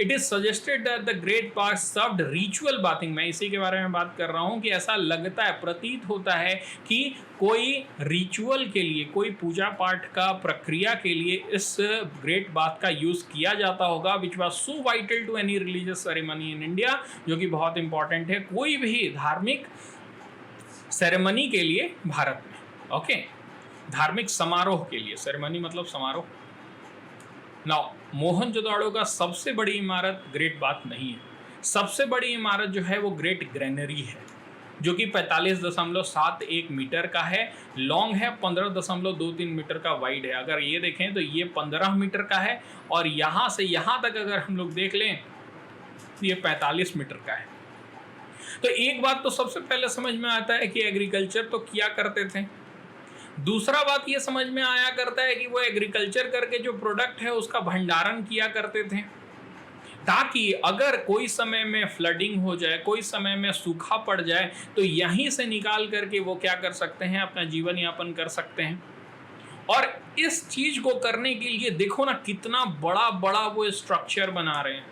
S1: it is suggested that the great past served ritual bathing, मैं इसी के बारे में बात कर रहा हूँ कि ऐसा लगता है, प्रतीत होता है कि कोई रिचुअल के लिए, कोई पूजा पाठ का प्रक्रिया के लिए इस ग्रेट बाथ का यूज़ किया जाता होगा, which was so vital to any religious ceremony in India, जो कि बहुत इंपॉर्टेंट है कोई भी धार्मिक सेरेमनी के लिए भारत में। ओके, धार्मिक समारोह के लिए, सेरेमनी मतलब समारोह। नाउ मोहनजोदाड़ो का सबसे बड़ी इमारत ग्रेट बाथ नहीं है, सबसे बड़ी इमारत जो है वो ग्रेट ग्रेनरी है, जो कि 45.71 मीटर का है, लॉन्ग है, 15.23 मीटर का वाइड है। अगर ये देखें तो ये 15 मीटर का है, और यहाँ से यहाँ तक अगर हम लोग देख लें तो ये 45 मीटर का है। तो एक बात तो सबसे पहले समझ में आता है कि एग्रीकल्चर तो किया करते थे। दूसरा बात ये समझ में आया करता है कि वो एग्रीकल्चर करके जो प्रोडक्ट है उसका भंडारण किया करते थे, ताकि अगर कोई समय में फ्लडिंग हो जाए, कोई समय में सूखा पड़ जाए, तो यहीं से निकाल करके वो क्या कर सकते हैं, अपना जीवन यापन कर सकते हैं। और इस चीज़ को करने के लिए देखो ना कितना बड़ा बड़ा वो स्ट्रक्चर बना रहे हैं,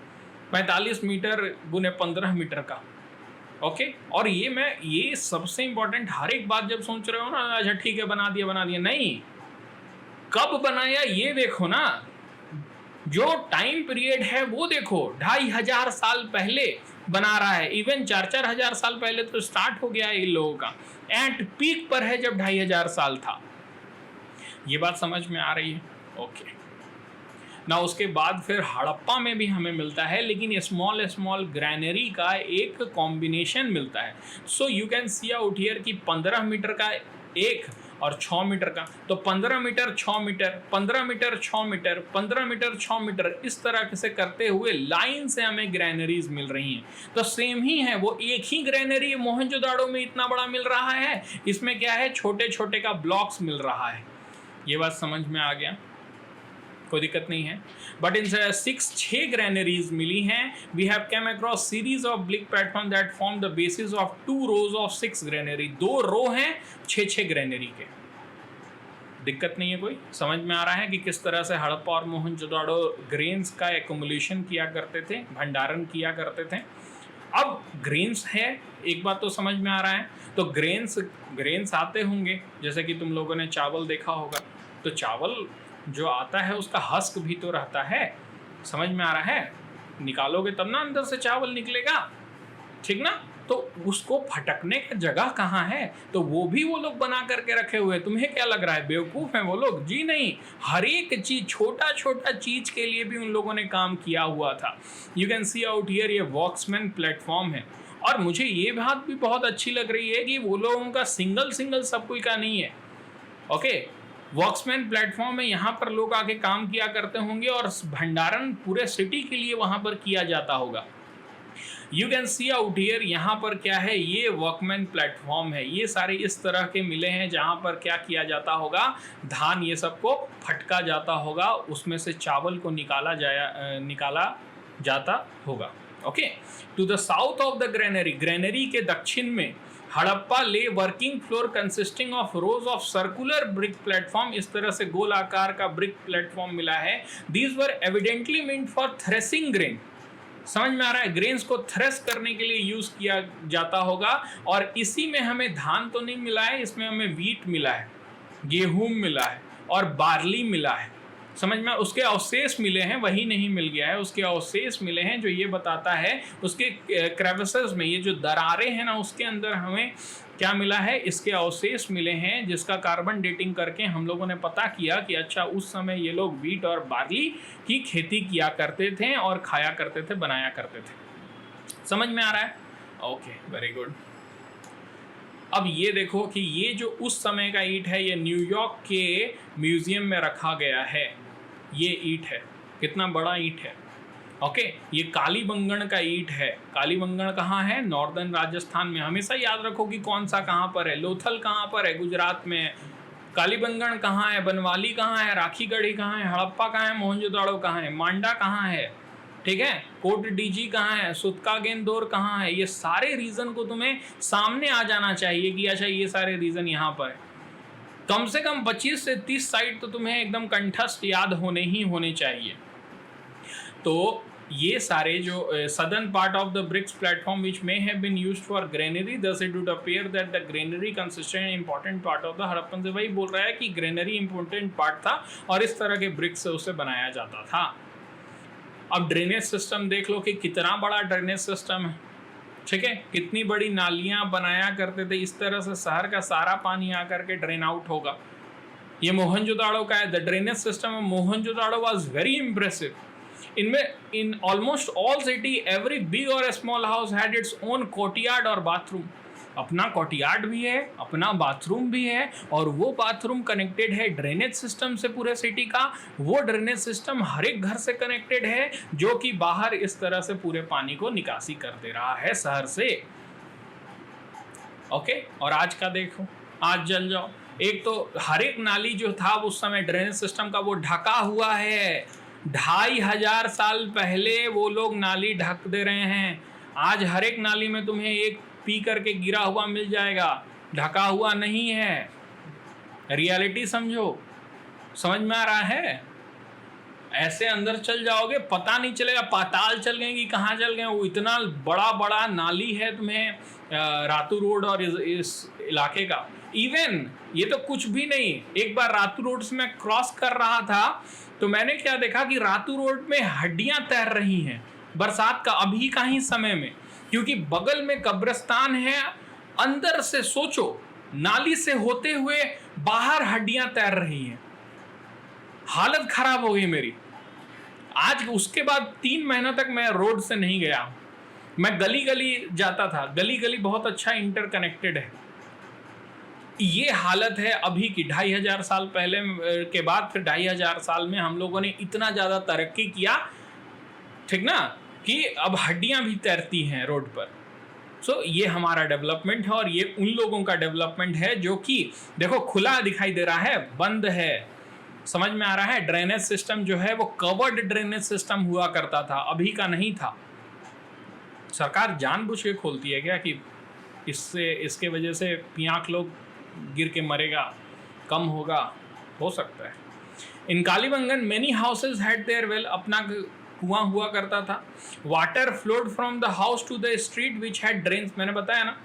S1: 45 मीटर गुने 15 मीटर का। ओके, और ये सबसे इंपॉर्टेंट, हर एक बात जब सोच रहे हो ना, अच्छा ठीक है बना दिया, नहीं, कब बनाया ये देखो ना, जो टाइम पीरियड है वो देखो, 2500 साल पहले बना रहा है, इवन 4-4 साल पहले तो स्टार्ट हो गया है इन लोगों का, एट पीक पर है जब 2500 साल था। ये बात समझ में आ रही है? ओके ना, उसके बाद फिर हड़प्पा में भी हमें मिलता है, लेकिन स्मॉल ग्रैनरी का एक कॉम्बिनेशन मिलता है। So you can see out here कि 15 मीटर का एक और 6 मीटर का, तो 15 metre 6 metre, 15 metre 6 metre, 15 metre 6 metre, इस तरह से करते हुए लाइन से हमें ग्रैनरीज मिल रही हैं। तो सेम ही है, वो एक ही ग्रैनरी मोहनजोदाड़ो में इतना बड़ा मिल रहा है, इसमें क्या है, छोटे छोटे का ब्लॉक्स मिल रहा है। ये बात समझ में आ गया, कोई दिक्कत नहीं है। बट इन 6 ग्रैनरीज मिली हैं। We have come across series of brick platform that form the basis of 2 rows of 6 granary, 2 row हैं 6 ग्रैनरी के। दिक्कत नहीं है कोई, समझ में आ रहा है कि किस तरह से हड़प्पा और मोहनजोदाड़ो ग्रेन्स का एक्युमुलेशन किया करते थे, भंडारण किया करते थे। अब ग्रेन्स है, एक बात तो समझ में आ रहा है, तो ग्रेन्स आते होंगे, जैसे कि तुम लोगों ने चावल देखा होगा, तो चावल जो आता है उसका हस्क भी तो रहता है, समझ में आ रहा है, निकालोगे तब ना अंदर से चावल निकलेगा, ठीक ना, तो उसको फटकने का जगह कहाँ है, तो वो भी वो लोग बना करके रखे हुए। तुम्हें क्या लग रहा है बेवकूफ़ हैं वो लोग? जी नहीं, हर एक चीज़, छोटा छोटा चीज़ के लिए भी उन लोगों ने काम किया हुआ था। You can see out here, ये वॉक्समैन प्लेटफॉर्म है। और मुझे ये बात भी बहुत अच्छी लग रही है कि वो लोगों का सिंगल सब कोई का नहीं है। ओके, वॉक्समैन प्लेटफॉर्म में यहाँ पर लोग आके काम किया करते होंगे और भंडारण पूरे सिटी के लिए वहाँ पर किया जाता होगा। You can see out here, यहाँ पर क्या है, ये वॉकमैन प्लेटफॉर्म है, ये सारे इस तरह के मिले हैं जहाँ पर क्या किया जाता होगा, धान ये सबको फटका जाता होगा, उसमें से चावल को निकाला जाता होगा। Okay, to the south of the granary के दक्षिण में Harappa lay working floor consisting of rows of circular brick platform, इस तरह से गोल आकार का ब्रिक प्लेटफॉर्म मिला है। These were evidently meant for threshing grain, समझ में आ रहा है, ग्रेन्स को थ्रेस करने के लिए यूज किया जाता होगा। और इसी में हमें धान तो नहीं मिला है, इसमें हमें वीट मिला है, गेहूं मिला है और बार्ली मिला है, समझ में, उसके अवशेष मिले हैं, वही नहीं मिल गया है, उसके अवशेष मिले हैं, जो ये बताता है उसके क्रेविसेस में, ये जो दरारें हैं ना, उसके अंदर हमें क्या मिला है, इसके अवशेष मिले हैं, जिसका कार्बन डेटिंग करके हम लोगों ने पता किया कि अच्छा उस समय ये लोग वीट और बार्ली की खेती किया करते थे और खाया करते थे, बनाया करते थे। समझ में आ रहा है? Okay, very good. अब ये देखो कि ये जो उस समय का ईंट है, ये न्यूयॉर्क के म्यूजियम में रखा गया है। ये ईंट है, कितना बड़ा ईंट है। ओके, ये कालीबंगन का ईंट है। कालीबंगन कहाँ है? नॉर्दर्न राजस्थान में। हमेशा याद रखो कि कौन सा कहाँ पर है। लोथल कहाँ पर है? गुजरात में है। कालीबंगन कहाँ है? बनवाली कहाँ है? राखीगढ़ी कहाँ है? हड़प्पा कहाँ है? मोहनजोदाड़ो कहाँ है? मांडा कहाँ है? ठीक है, कोट डीजी कहाँ है? सुतकागेंदोर कहाँ है? ये सारे रीजन को तुम्हें सामने आ जाना चाहिए कि अच्छा ये सारे रीजन यहाँ पर है। कम से कम 25 से 30 साइट तो तुम्हें एकदम कंठस्थ याद होने ही होने चाहिए। तो ये सारे जो southern part of the bricks platform which may have been used for granary, thus it would appear that the granary consisted an important part of the Harappan से वही बोल रहा है कि ग्रेनरी इंपॉर्टेंट पार्ट था और इस तरह के ब्रिक्स से उसे बनाया जाता था। अब ड्रेनेज सिस्टम देख लो कि कितना बड़ा ड्रेनेज सिस्टम है, ठीक है, कितनी बड़ी नालियां बनाया करते थे, इस तरह से शहर का सारा पानी आकर के ड्रेन आउट होगा। ये मोहनजोदाड़ो का है। The drainage system of Mohenjodaro was very impressive. इनमें in almost all city every big और small house had its own courtyard और बाथरूम। अपना कोर्टयार्ड भी है, अपना बाथरूम भी है, और वो बाथरूम कनेक्टेड है ड्रेनेज सिस्टम से पूरे सिटी का। वो ड्रेनेज सिस्टम हर एक घर से कनेक्टेड है जो कि बाहर इस तरह से पूरे पानी को निकासी कर दे रहा है शहर से। ओके, और आज का देखो, आज जल जाओ। एक तो हर एक नाली जो था उस समय ड्रेनेज सिस्टम का वो ढका हुआ है। 2500 साल पहले वो लोग नाली ढक दे रहे हैं। आज हर एक नाली में तुम्हें एक पी करके गिरा हुआ मिल जाएगा, ढका हुआ नहीं है। रियलिटी समझो, समझ में आ रहा है? ऐसे अंदर चल जाओगे पता नहीं चलेगा, पाताल चल गए कि कहाँ चल गए। वो इतना बड़ा बड़ा नाली है तुम्हें रातू रोड और इस इलाके का। इवन ये तो कुछ भी नहीं, एक बार रातू रोड से मैं क्रॉस कर रहा था तो मैंने क्या देखा कि रातू रोड में हड्डियां तैर रही हैं बरसात का, अभी का ही समय में, क्योंकि बगल में कब्रिस्तान है। अंदर से सोचो, नाली से होते हुए बाहर हड्डियां तैर रही हैं। हालत खराब हो गई मेरी। आज उसके बाद 3 महीना तक मैं रोड से नहीं गया। मैं गली गली जाता था, गली गली बहुत अच्छा इंटरकनेक्टेड है। ये हालत है अभी की। 2500 साल पहले के बाद फिर 2500 साल में हम लोगों ने इतना ज़्यादा तरक्की किया, ठीक ना, कि अब हड्डियां भी तैरती हैं रोड पर। सो ये हमारा डेवलपमेंट है, और ये उन लोगों का डेवलपमेंट है जो कि देखो खुला दिखाई दे रहा है, बंद है। समझ में आ रहा है? ड्रेनेज सिस्टम जो है वो कवर्ड ड्रेनेज सिस्टम हुआ करता था, अभी का नहीं था। सरकार जानबूझ के खोलती है क्या कि इसके वजह से पियांक लोग गिर के मरेगा, कम होगा? हो सकता है। In Kalibangan many houses had their well, अपना कुआं हुआ करता था। Water flowed from the house to the street which had drains, मैंने बताया ना,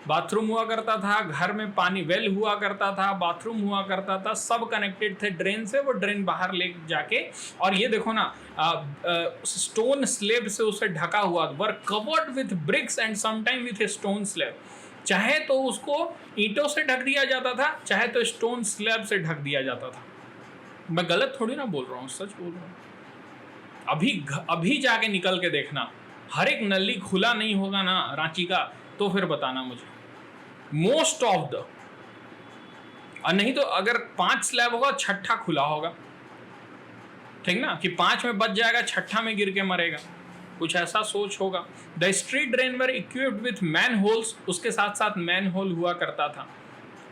S1: बाथरूम हुआ करता था, घर में पानी वेल हुआ करता था, बाथरूम हुआ करता था, सब कनेक्टेड थे ड्रेन से। वो ड्रेन बाहर ले जाके, और ये देखो ना, स्टोन स्लेब से उसे ढका हुआ, were covered with bricks and sometime with stone slab. चाहे तो उसको ईंटों से ढक दिया जाता था, चाहे तो स्टोन स्लैब से ढक दिया जाता था। मैं गलत थोड़ी ना बोल रहा हूँ, सच बोल रहा हूँ। अभी जाके निकल के देखना, हर एक नली खुला नहीं होगा ना रांची का, तो फिर बताना मुझे। मोस्ट ऑफ द, नहीं तो अगर 5 स्लैब होगा, 6ठा खुला होगा, ठीक ना, कि 5 में बच जाएगा, 6ठा में गिर के मरेगा, कुछ ऐसा सोच होगा। The street drain were equipped with man holes, उसके साथ साथ मैन होल हुआ करता था।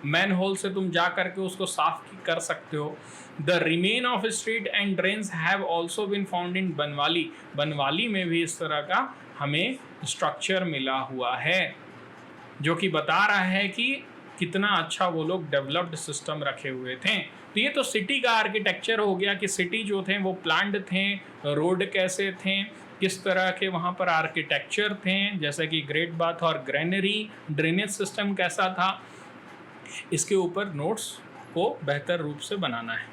S1: मैन होल से तुम जा करके उसको साफ कर सकते हो। The remain of street and drains have also been found in Banawali, Banawali में भी इस तरह का हमें स्ट्रक्चर मिला हुआ है, जो कि बता रहा है कि कितना अच्छा वो लोग डेवलप्ड सिस्टम रखे हुए थे। तो ये तो सिटी का आर्किटेक्चर हो गया कि सिटी जो थे वो प्लान्ड थे, रोड कैसे थे, किस तरह के वहाँ पर आर्किटेक्चर थे, जैसे कि ग्रेट बाथ और ग्रेनरी, ड्रेनेज सिस्टम कैसा था, इसके ऊपर नोट्स को बेहतर रूप से बनाना है।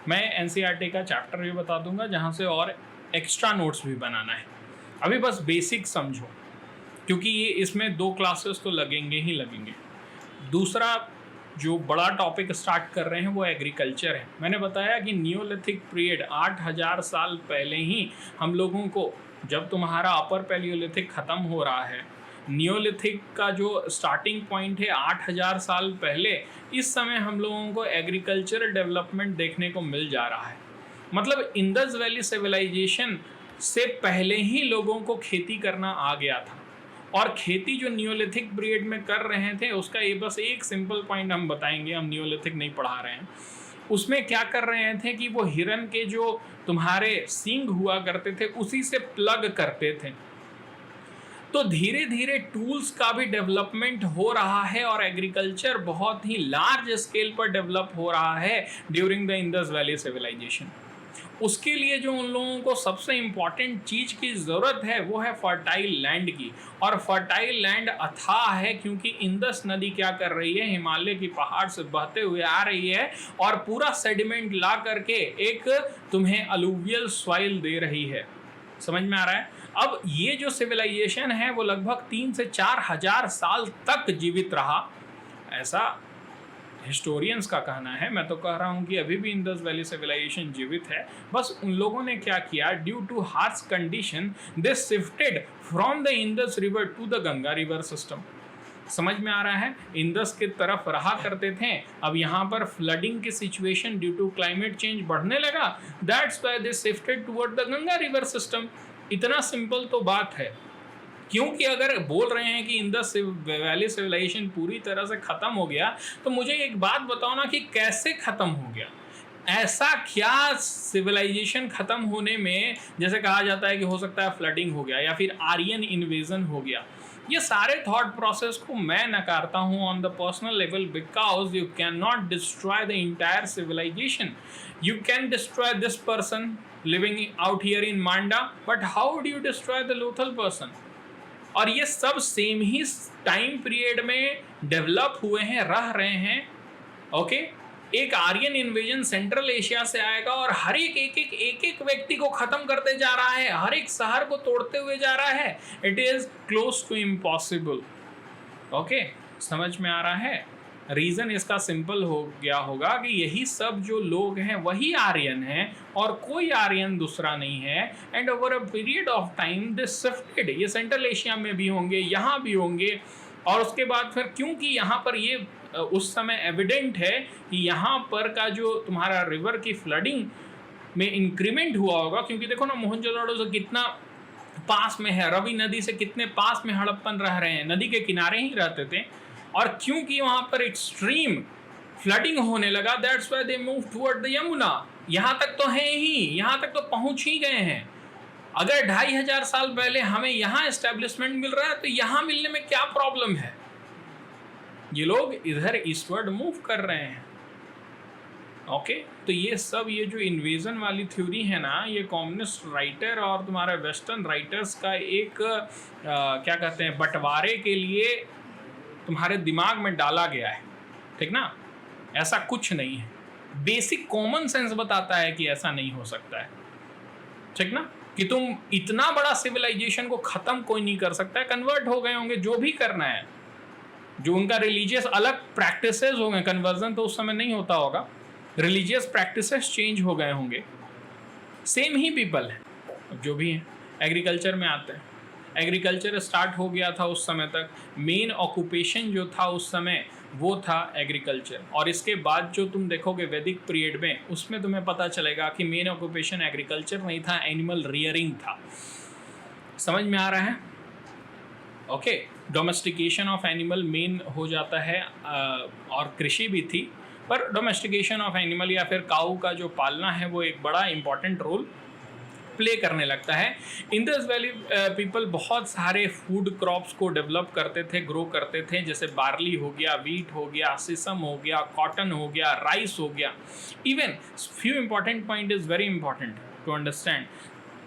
S1: मैं एनसीईआरटी का चैप्टर भी बता दूंगा जहाँ से और एक्स्ट्रा नोट्स भी बनाना है। अभी बस बेसिक समझो, क्योंकि ये इसमें 2 क्लासेस तो लगेंगे ही लगेंगे। दूसरा जो बड़ा टॉपिक स्टार्ट कर रहे हैं वो एग्रीकल्चर है। मैंने बताया कि नियोलिथिक पीरियड 8000 साल पहले ही हम लोगों को, जब तुम्हारा अपर पैलियोलिथिक ख़त्म हो रहा है, नियोलिथिक का जो स्टार्टिंग पॉइंट है 8000 साल पहले, इस समय हम लोगों को एग्रीकल्चरल डेवलपमेंट देखने को मिल जा रहा है। मतलब इंडस वैली सिविलाइजेशन से पहले ही लोगों को खेती करना आ गया था, और खेती जो नियोलिथिक पीरियड में कर रहे थे उसका ये बस एक सिंपल पॉइंट हम बताएंगे, हम नियोलिथिक नहीं पढ़ा रहे हैं। उसमें क्या कर रहे थे कि वो हिरन के जो तुम्हारे सींग हुआ करते थे उसी से प्लग करते थे। तो धीरे धीरे टूल्स का भी डेवलपमेंट हो रहा है और एग्रीकल्चर बहुत ही लार्ज स्केल पर डेवलप हो रहा है during the Indus valley civilization. उसके लिए जो उन लोगों को सबसे इम्पॉर्टेंट चीज़ की ज़रूरत है वो है फर्टाइल लैंड की। और फर्टाइल लैंड अथाह है क्योंकि इंदस नदी क्या कर रही है, हिमालय की पहाड़ से बहते हुए आ रही है और पूरा सेडिमेंट ला करके एक तुम्हें अलूवियल सॉइल दे रही है। समझ में आ रहा है? अब ये जो सिविलाइजेशन है वो लगभग 3 से 4 हजार साल तक जीवित रहा, ऐसा हिस्टोरियंस का कहना है। मैं तो कह रहा हूँ कि अभी भी इंडस वैली सिविलाइजेशन जीवित है। बस उन लोगों ने क्या किया, due to harsh condition they shifted from the Indus river to the Ganga river system. समझ में आ रहा है? इंडस की तरफ रहा करते थे, अब यहाँ पर फ्लडिंग की situation due to climate change बढ़ने लगा, that's why they shifted toward the Ganga river system. इतना सिंपल तो बात है। क्योंकि अगर बोल रहे हैं कि इंडस वैली सिविलाइजेशन पूरी तरह से ख़त्म हो गया, तो मुझे एक बात बताओ ना कि कैसे ख़त्म हो गया? ऐसा क्या सिविलाइजेशन ख़त्म होने में, जैसे कहा जाता है कि हो सकता है फ्लडिंग हो गया या फिर आर्यन इन्वेजन हो गया, ये सारे थॉट प्रोसेस को मैं नकारता हूँ on the personal level, because you can not destroy the entire civilization. You can destroy this person living out here in Manda, but how do you destroy the Lothal person? और ये सब सेम ही time period में develop हुए हैं, रह रहे हैं। ओके, एक आर्यन इन्वेजन सेंट्रल एशिया से आएगा और हर एक व्यक्ति को खत्म करते जा रहा है, हर एक शहर को तोड़ते हुए जा रहा है। It is close to impossible. Okay, समझ में आ रहा है? रीज़न इसका सिंपल हो गया होगा कि यही सब जो लोग हैं वही आर्यन हैं और कोई आर्यन दूसरा नहीं है। And over a period of time this shifted, ये सेंट्रल एशिया में भी होंगे, यहाँ भी होंगे। और उसके बाद फिर क्योंकि यहाँ पर ये उस समय एविडेंट है कि यहाँ पर का जो तुम्हारा रिवर की फ्लडिंग में इंक्रीमेंट हुआ होगा, क्योंकि देखो ना मोहनजोदड़ो से कितना पास में है, रवि नदी से कितने पास में हड़प्पन रह रहे हैं, नदी के किनारे ही रहते थे। और क्योंकि वहाँ पर एक्सट्रीम फ्लडिंग होने लगा, that's why they move toward the Yamuna. यहाँ तक तो है ही, यहाँ तक तो पहुँच ही गए हैं। अगर 2500 साल पहले हमें यहाँ एस्टेब्लिशमेंट मिल रहा है तो यहाँ मिलने में क्या प्रॉब्लम है? ये लोग इधर ईस्टवर्ड मूव कर रहे हैं। ओके, तो ये सब, ये जो इन्वेजन वाली थ्योरी है ना, ये कम्युनिस्ट राइटर और तुम्हारे वेस्टर्न राइटर्स का एक क्या कहते हैं, बंटवारे के लिए तुम्हारे दिमाग में डाला गया है। ठीक ना? ऐसा कुछ नहीं है। बेसिक कॉमन सेंस बताता है कि ऐसा नहीं हो सकता है। ठीक ना? कि तुम इतना बड़ा सिविलाइजेशन को ख़त्म कोई नहीं कर सकता है। कन्वर्ट हो गए होंगे, जो भी करना है, जो उनका रिलीजियस अलग प्रैक्टिसेस हो गए, कन्वर्जन तो उस समय नहीं होता होगा, रिलीजियस प्रैक्टिसेस चेंज हो गए होंगे। सेम ही पीपल है, अब जो भी हैं। एग्रीकल्चर में आते हैं, एग्रीकल्चर स्टार्ट हो गया था उस समय तक, मेन ऑक्यूपेशन जो था उस समय वो था एग्रीकल्चर। और इसके बाद जो तुम देखोगे वैदिक पीरियड में, उसमें तुम्हें पता चलेगा कि मेन ऑक्यूपेशन एग्रीकल्चर नहीं था, एनिमल रियरिंग था। समझ में आ रहा है? Okay, domestication of animal main हो जाता है, और कृषि भी थी, पर डोमेस्टिकेशन ऑफ एनिमल या फिर काऊ का जो पालना है वो एक बड़ा इंपॉर्टेंट रोल प्ले करने लगता है। इंडस वैली पीपल बहुत सारे फूड क्रॉप्स को डेवलप करते थे, ग्रो करते थे, जैसे बार्ली हो गया, वीट हो गया, सिसम हो गया, कॉटन हो गया, राइस हो गया। Even few important point is very important to understand.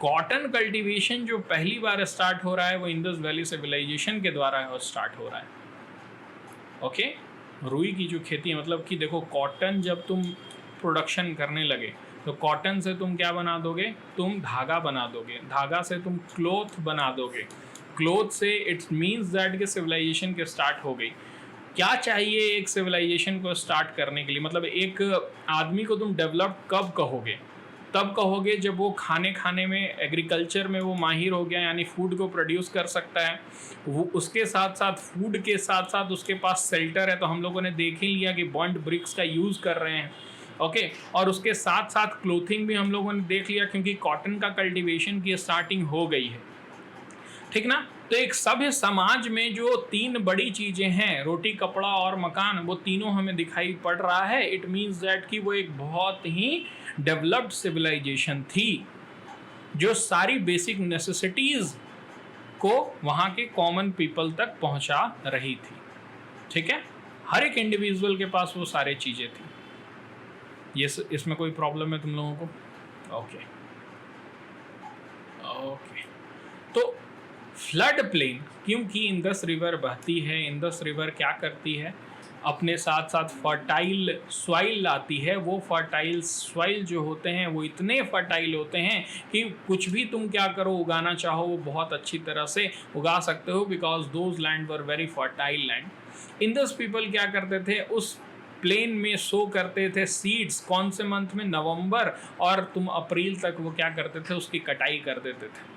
S1: Cotton cultivation जो पहली बार स्टार्ट हो रहा है वो इंडस वैली सिविलाइजेशन के द्वारा स्टार्ट हो रहा है। ओके, रुई की जो खेती है, मतलब कि देखो, कॉटन जब तुम प्रोडक्शन करने लगे तो कॉटन से तुम क्या बना दोगे? तुम धागा बना दोगे, धागा से तुम क्लोथ बना दोगे, क्लोथ से इट्स मीन्स दैट के सिविलाइजेशन के स्टार्ट हो गई। क्या चाहिए एक सिविलाइजेशन को स्टार्ट करने के लिए? मतलब एक आदमी को तुम डेवलप कब कहोगे? तब कहोगे जब वो खाने में, एग्रीकल्चर में वो माहिर हो गया, यानी फूड को प्रोड्यूस कर सकता है। वो उसके साथ साथ, फूड के साथ साथ उसके पास शेल्टर है, तो हम लोगों ने देख ही लिया कि बॉन्ड ब्रिक्स का यूज़ कर रहे हैं। ओके, और उसके साथ साथ क्लोथिंग भी हम लोगों ने देख लिया, क्योंकि कॉटन का कल्टीवेशन की स्टार्टिंग हो गई है। ठीक ना? तो एक सभ्य समाज में जो 3 बड़ी चीज़ें हैं, रोटी, कपड़ा और मकान, वो तीनों हमें दिखाई पड़ रहा है। इट मीन्स दैट कि वो एक बहुत ही डेवलप्ड सिविलाइजेशन थी, जो सारी बेसिक नेसेसिटीज़ को वहाँ के कॉमन पीपल तक पहुँचा रही थी। ठीक है? हर एक इंडिविजुअल के पास वो सारे चीज़ें थी। ये इसमें कोई प्रॉब्लम है तुम लोगों को? Okay okay. तो फ्लड प्लेन, क्योंकि इंडस रिवर बहती है, इंडस रिवर क्या करती है, अपने साथ साथ फर्टाइल सॉइल लाती है। वो फर्टाइल सॉइल जो होते हैं वो इतने फर्टाइल होते हैं कि कुछ भी तुम क्या करो, उगाना चाहो वो बहुत अच्छी तरह से उगा सकते हो, because those land were very fertile land. Indus people क्या करते थे, उस प्लेन में सो करते थे सीड्स। कौन से मंथ में, नवंबर और तुम अप्रैल तक वो क्या करते थे, उसकी कटाई कर देते थे।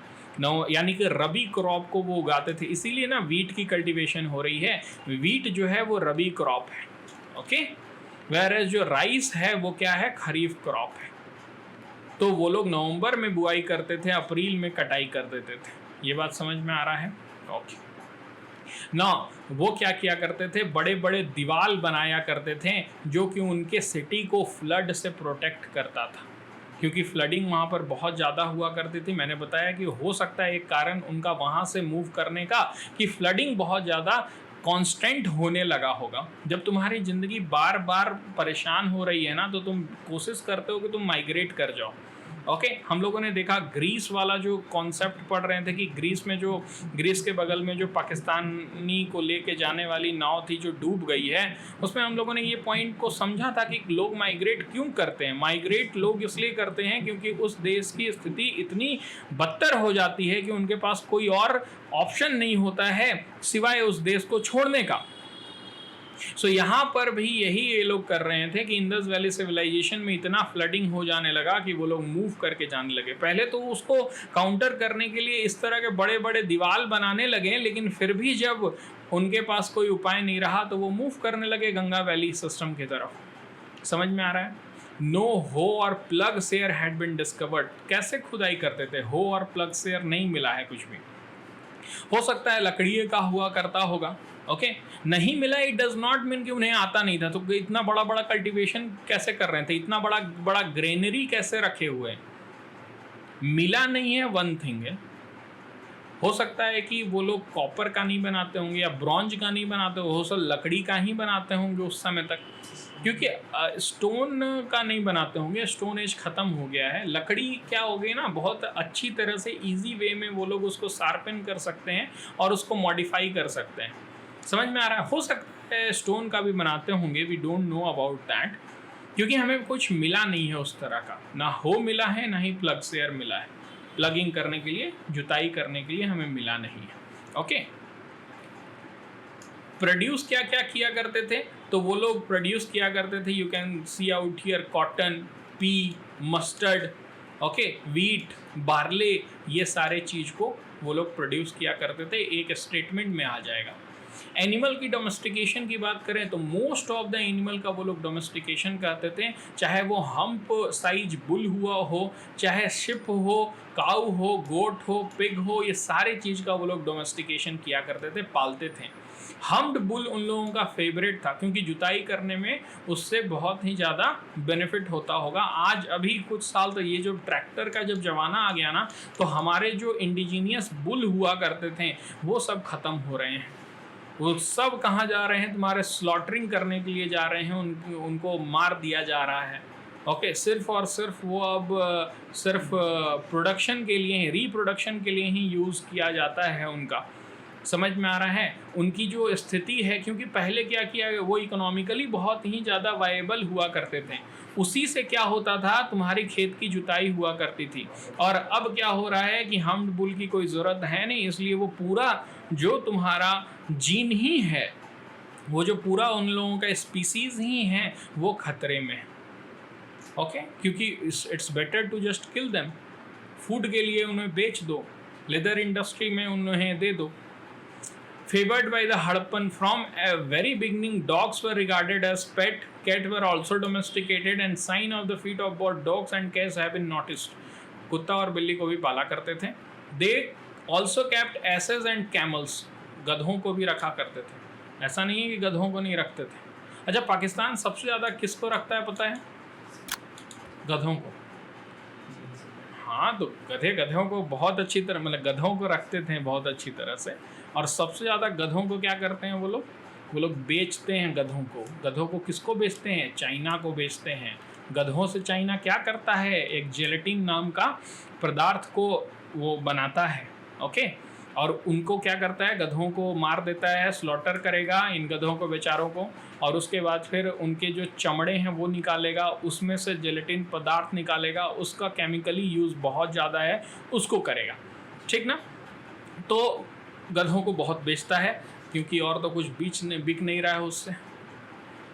S1: यानी कि रबी क्रॉप को वो उगाते थे। इसीलिए ना वीट की कल्टीवेशन हो रही है। वीट जो है वो रबी क्रॉप है, ओके। वेयर जो राइस है वो क्या है, खरीफ क्रॉप है। तो वो लोग नवंबर में बुआई करते थे, अप्रैल में कटाई कर देते थे। ये बात समझ में आ रहा है, ओके ना। वो क्या किया करते थे, बड़े बड़े दीवार बनाया करते थे जो कि उनके सिटी को फ्लड से प्रोटेक्ट करता था, क्योंकि फ्लडिंग वहाँ पर बहुत ज़्यादा हुआ करती थी। मैंने बताया कि हो सकता है एक कारण उनका वहाँ से मूव करने का कि फ्लडिंग बहुत ज़्यादा कांस्टेंट होने लगा होगा। जब तुम्हारी ज़िंदगी बार बार परेशान हो रही है ना, तो तुम कोशिश करते हो कि तुम माइग्रेट कर जाओ, ओके। हम लोगों ने देखा ग्रीस वाला जो कॉन्सेप्ट पढ़ रहे थे कि ग्रीस के बगल में जो पाकिस्तानी को लेके जाने वाली नाव थी जो डूब गई है, उसमें हम लोगों ने ये पॉइंट को समझा था कि लोग माइग्रेट क्यों करते हैं। माइग्रेट लोग इसलिए करते हैं क्योंकि उस देश की स्थिति इतनी बदतर हो जाती है कि उनके पास कोई और ऑप्शन नहीं होता है सिवाय उस देश को छोड़ने का। सो यहाँ पर भी यही ये लोग कर रहे थे कि इंडस वैली सिविलाइजेशन में इतना फ्लडिंग हो जाने लगा कि वो लोग मूव करके जाने लगे। पहले तो उसको काउंटर करने के लिए इस तरह के बड़े बड़े दीवार बनाने लगे, लेकिन फिर भी जब उनके पास कोई उपाय नहीं रहा तो वो मूव करने लगे गंगा वैली सिस्टम की तरफ। समझ में आ रहा है। नो हो और plug share had been discovered. कैसे खुदाई करते थे, हो और प्लग शेयर नहीं मिला है कुछ भी। हो सकता है लकड़ी का हुआ करता होगा, ओके। नहीं मिला, इट डज नॉट मीन कि उन्हें आता नहीं था। तो इतना बड़ा बड़ा कल्टीवेशन कैसे कर रहे थे, इतना बड़ा बड़ा ग्रेनरी कैसे रखे हुए हैं। मिला नहीं है, वन थिंग है। हो सकता है कि वो लोग कॉपर का नहीं बनाते होंगे या ब्रॉन्ज का नहीं बनाते, हो सकता लकड़ी का ही बनाते होंगे उस समय तक, क्योंकि स्टोन का नहीं बनाते होंगे। स्टोन एज ख़त्म हो गया है। लकड़ी क्या हो गई ना, बहुत अच्छी तरह से इजी वे में वो लोग उसको शार्पन कर सकते हैं और उसको मॉडिफाई कर सकते हैं। समझ में आ रहा है। हो सकता है स्टोन का भी बनाते होंगे, we don't know about that, क्योंकि हमें कुछ मिला नहीं है उस तरह का। ना हो मिला है, ना ही प्लग शेयर मिला है। प्लगिंग करने के लिए, जुताई करने के लिए हमें मिला नहीं है, ओके। प्रोड्यूस क्या क्या किया करते थे, तो वो लोग प्रोड्यूस किया करते थे, you can see out here, cotton, P, mustard, okay, wheat, barley, ये सारे चीज़ को वो लोग प्रोड्यूस किया करते थे। एक स्टेटमेंट में आ जाएगा। एनिमल की डोमेस्टिकेशन की बात करें तो मोस्ट ऑफ द एनिमल का वो लोग डोमेस्टिकेशन करते थे, चाहे वो हम्प साइज बुल हुआ हो, चाहे शिप हो, काऊ हो, गोट हो, पिग हो, ये सारे चीज़ का वो लोग डोमेस्टिकेशन किया करते थे, पालते थे। हम्प्ड बुल उन लोगों का फेवरेट था, क्योंकि जुताई करने में उससे बहुत ही ज़्यादा बेनिफिट होता होगा। आज अभी कुछ साल तो ये जो ट्रैक्टर का जब ज़माना आ गया ना, तो हमारे जो इंडिजीनियस बुल हुआ करते थे वो सब ख़त्म हो रहे हैं। वो सब कहाँ जा रहे हैं, तुम्हारे स्लॉटरिंग करने के लिए जा रहे हैं, उनको मार दिया जा रहा है, ओके। सिर्फ और सिर्फ वो अब सिर्फ प्रोडक्शन के लिए ही, रिप्रोडक्शन के लिए ही यूज़ किया जाता है उनका। समझ में आ रहा है उनकी जो स्थिति है, क्योंकि पहले क्या किया, वो इकोनॉमिकली बहुत ही ज़्यादा वायबल हुआ करते थे। उसी से क्या होता था, तुम्हारी खेत की जुताई हुआ करती थी। और अब क्या हो रहा है कि हम्प्ड बुल की कोई ज़रूरत है नहीं, इसलिए वो पूरा जो तुम्हारा जीन ही है, वो जो पूरा उन लोगों का स्पीसीज़ ही है, वो खतरे में है, ओके। क्योंकि it's better to just kill them. Food के लिए उन्हें बेच दो, लेदर इंडस्ट्री में उन्हें दे दो। Favored by the Harappan, from a very beginning, dogs were regarded as pet. Cats were also domesticated, and sign of the feet of both dogs and cats have been noticed. कुत्ता और बिल्ली को भी पाला करते थे। They also kept asses and camels. गधों को भी रखा करते थे। ऐसा नहीं है कि गधों को नहीं रखते थे। अच्छा, पाकिस्तान सबसे ज़्यादा किसको रखता है पता है? गधों को। हाँ, तो गधों को बहुत अच्छी तरह, मतलब गधों को रखते थे बहुत अच्छी तरह से। और सबसे ज़्यादा गधों को क्या करते हैं वो लोग बेचते हैं गधों को। गधों को किसको बेचते हैं? चाइना को बेचते हैं, गधों से चाइना क्या करता है, एक जेलेटिन नाम का पदार्थ को वो बनाता है, ओके। और उनको क्या करता है, गधों को मार देता है, स्लॉटर करेगा इन गधों को बेचारों को, और उसके बाद फिर उनके जो चमड़े हैं वो निकालेगा, उसमें से जेलेटिन पदार्थ निकालेगा, उसका केमिकली यूज़ बहुत ज़्यादा है, उसको करेगा, ठीक ना। तो गधों को बहुत बेचता है, क्योंकि और तो कुछ बिक नहीं रहा है उससे।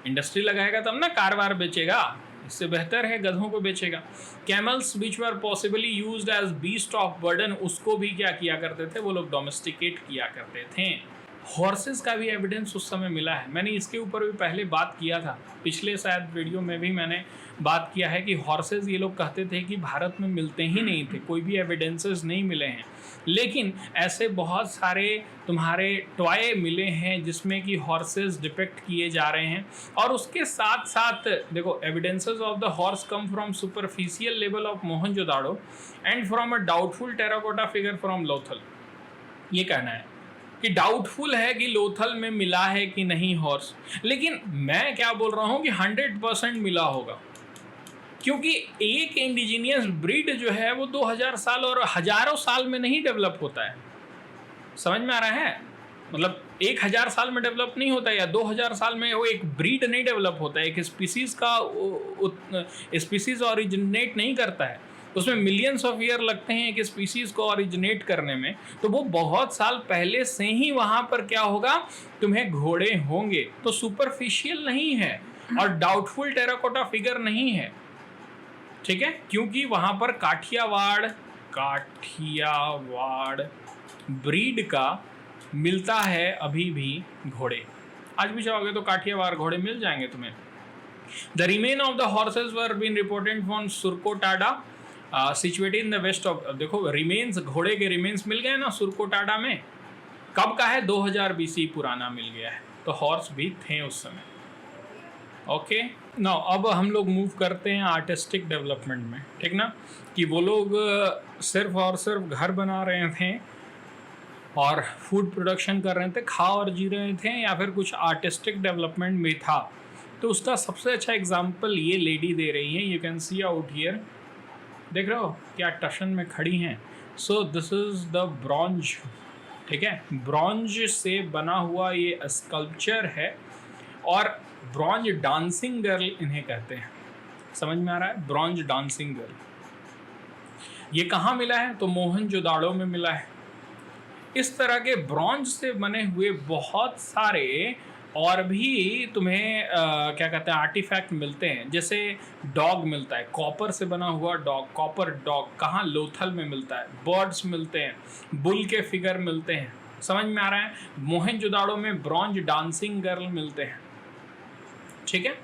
S1: इंडस्ट्री लगाएगा तब ना कार वार बेचेगा, इससे बेहतर है गधों को बेचेगा। Camels which were possibly used as beast of burden, उसको भी क्या किया करते थे वो लोग, डोमेस्टिकेट किया करते थे। हॉर्सेस का भी एविडेंस उस समय मिला है, मैंने इसके ऊपर भी पहले बात किया था, पिछले शायद वीडियो में भी मैंने बात किया है कि हॉर्सेस ये लोग कहते थे कि भारत में मिलते ही नहीं थे, कोई भी एविडेंसेस नहीं मिले हैं। लेकिन ऐसे बहुत सारे तुम्हारे टॉय मिले हैं जिसमें कि हॉर्सेस डिपिक्ट किए जा रहे हैं। और उसके साथ साथ देखो, evidences of the horse come from superficial level of Mohenjodaro and from a doubtful terracotta figure from Lothal. ये कहना है कि डाउटफुल है कि लोथल में मिला है कि नहीं हॉर्स, लेकिन मैं क्या बोल रहा हूँ कि 100% मिला होगा, क्योंकि एक इंडिजीनियस ब्रीड जो है वो 2000 साल और हजारों साल में नहीं डेवलप होता है। समझ में आ रहा है, मतलब 1000 साल में डेवलप नहीं होता है, या 2000 साल में वो एक ब्रीड नहीं डेवलप होता है, एक स्पीसीज का स्पीसीज ऑरिजिनेट नहीं करता है, उसमें मिलियंस ऑफ ईयर लगते हैं एक स्पीसीज को ऑरिजिनेट करने में। तो वो बहुत साल पहले से ही वहाँ पर क्या होगा, तुम्हें घोड़े होंगे। तो सुपरफिशियल नहीं है और डाउटफुल टेराकोटा फिगर नहीं है, ठीक है, क्योंकि वहाँ पर काठियावाड़ ब्रीड का मिलता है अभी भी घोड़े। आज भी जाओगे तो काठियावाड़ घोड़े मिल जाएंगे तुम्हें। The remain of the horses were been reported from Surkotada situated in the west of, देखो रिमेन्स, घोड़े के रिमेन्स मिल गए ना सुरकोटाडा में, कब का है, 2000 BC पुराना मिल गया है, तो हॉर्स भी थे उस समय, ओके। ना अब हम लोग मूव करते हैं आर्टिस्टिक डेवलपमेंट में, ठीक ना, कि वो लोग सिर्फ और सिर्फ घर बना रहे थे और फूड प्रोडक्शन कर रहे थे, खा और जी रहे थे, या फिर कुछ आर्टिस्टिक डेवलपमेंट में था। तो उसका सबसे अच्छा एग्जांपल ये लेडी दे रही है, you can see out here, देख रहे हो क्या टशन में खड़ी हैं। So this is the bronze, ठीक है, ब्रॉन्ज से बना हुआ ये स्कल्पचर है, और ब्रॉन्ज डांसिंग गर्ल इन्हें कहते हैं। समझ में आ रहा है, ब्रॉन्ज डांसिंग गर्ल। ये कहाँ मिला है, तो मोहनजोदाड़ो में मिला है। इस तरह के ब्रॉन्ज से बने हुए बहुत सारे और भी तुम्हें क्या कहते हैं आर्टिफैक्ट मिलते हैं, जैसे डॉग मिलता है, कॉपर से बना हुआ डॉग, कॉपर डॉग कहाँ, लोथल में मिलता है। बर्ड्स मिलते हैं, बुल के फिगर मिलते हैं। समझ में आ रहा है, मोहनजोदाड़ो में ब्रॉन्ज डांसिंग गर्ल मिलते हैं, ठीक है।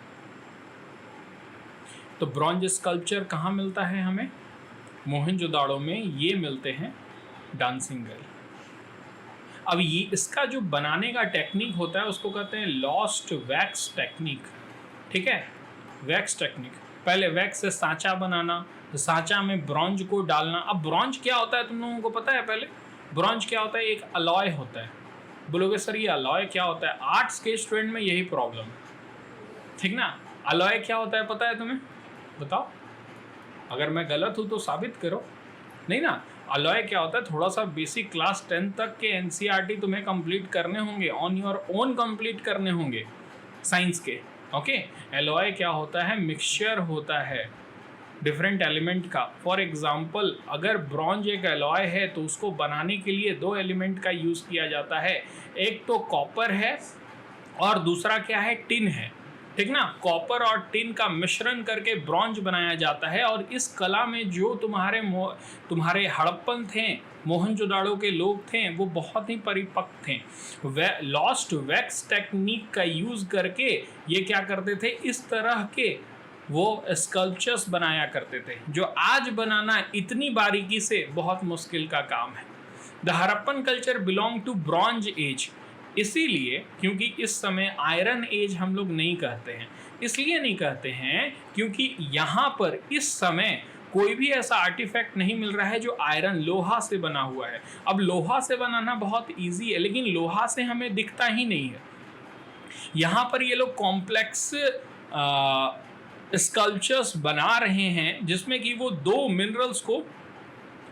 S1: तो ब्रॉन्ज स्कल्पचर कहाँ मिलता है हमें, मोहनजोदाड़ो में ये मिलते हैं डांसिंग गर्ल। अब ये इसका जो बनाने का टेक्निक होता है उसको कहते हैं लॉस्ट वैक्स टेक्निक, ठीक है, वैक्स टेक्निक। पहले वैक्स से सांचा बनाना, सांचा में ब्रॉन्ज को डालना। अब ब्रॉन्ज क्या होता है तुम लोगों को पता है, पहले ब्रॉन्ज क्या होता है, एक अलॉय होता है। बोलोगे सर ये अलॉय क्या होता है, आर्ट्स के स्टूडेंट में यही प्रॉब्लम, ठीक ना। अलॉय क्या होता है पता है तुम्हें, बताओ, अगर मैं गलत हूँ तो साबित करो। नहीं ना, अलॉय क्या होता है, थोड़ा सा बेसिक क्लास 10 तक के NCERT तुम्हें कंप्लीट करने होंगे, ऑन योर ओन कंप्लीट करने होंगे साइंस के, ओके। अलॉय क्या होता है, मिक्सचर होता है डिफरेंट एलिमेंट का। फॉर एग्जांपल अगर ब्रॉन्ज एक अलॉय है तो उसको बनाने के लिए 2 एलिमेंट का यूज़ किया जाता है, एक तो कॉपर है और दूसरा क्या है, टिन है, ठीक ना। कॉपर और टिन का मिश्रण करके ब्रॉन्ज बनाया जाता है। और इस कला में जो तुम्हारे हड़प्पन थे, मोहनजोदाड़ो के लोग थे, वो बहुत ही परिपक्व थे। लॉस्ट वैक्स टेक्निक का यूज़ करके ये क्या करते थे, इस तरह के वो स्कल्पचर्स बनाया करते थे, जो आज बनाना इतनी बारीकी से बहुत मुश्किल का काम है। The Harappan culture belong to bronze age, इसीलिए क्योंकि इस समय आयरन एज हम लोग नहीं कहते हैं, इसलिए नहीं कहते हैं क्योंकि यहाँ पर इस समय कोई भी ऐसा आर्टिफैक्ट नहीं मिल रहा है जो आयरन, लोहा से बना हुआ है। अब लोहा से बनाना बहुत इजी है, लेकिन लोहा से हमें दिखता ही नहीं है। यहाँ पर ये लोग कॉम्प्लेक्स स्कल्पचर्स बना रहे हैं जिसमें कि वो दो मिनरल्स को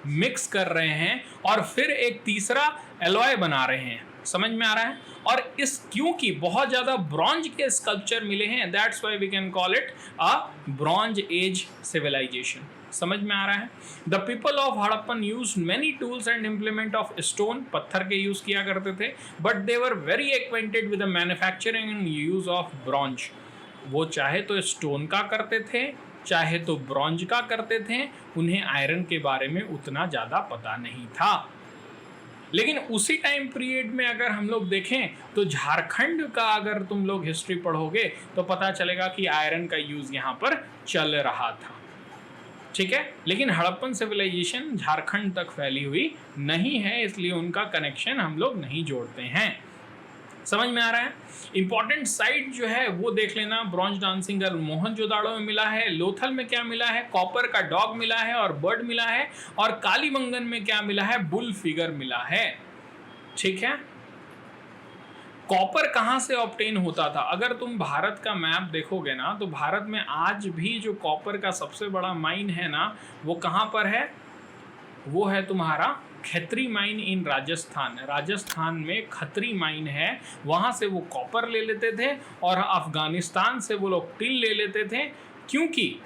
S1: मिक्स कर रहे हैं और फिर एक तीसरा एलॉय बना रहे हैं। समझ में आ रहा है? और इस क्योंकि बहुत ज़्यादा ब्रॉन्ज के स्कल्पचर मिले हैं, that's why we can call it a bronze age civilization. समझ में आ रहा है? The people of Harappan use many tools and implement of stone, पत्थर के यूज़ किया करते थे, but they were very acquainted with the manufacturing and use of bronze. वो चाहे तो स्टोन का करते थे, चाहे तो ब्रॉन्ज का करते थे, उन्हें आयरन के बारे में उतना ज़्यादा पता नहीं था। लेकिन उसी टाइम पीरियड में अगर हम लोग देखें तो झारखंड का अगर तुम लोग हिस्ट्री पढ़ोगे तो पता चलेगा कि आयरन का यूज़ यहाँ पर चल रहा था। ठीक है, लेकिन हड़प्पन सिविलाइजेशन झारखंड तक फैली हुई नहीं है, इसलिए उनका कनेक्शन हम लोग नहीं जोड़ते हैं। समझ में आ रहा है? इंपॉर्टेंट साइट जो है वो देख लेना। ब्रॉन्ज डांसिंग गर्ल मोहनजोदाड़ो में मिला है। लोथल में क्या मिला है? कॉपर का डॉग मिला है और बर्ड मिला है। और कालीबंगन में क्या मिला है? बुल फिगर मिला है। ठीक है, कॉपर कहाँ से ऑब्टेन होता था? अगर तुम भारत का मैप देखोगे ना तो भारत में आज भी जो कॉपर का सबसे बड़ा माइन है ना, वो कहाँ पर है? वो है तुम्हारा खत्री माइन इन राजस्थान। राजस्थान में खत्री माइन है, वहाँ से वो कॉपर ले लेते थे और अफगानिस्तान से वो लोग टिन ले लेते थे, क्योंकि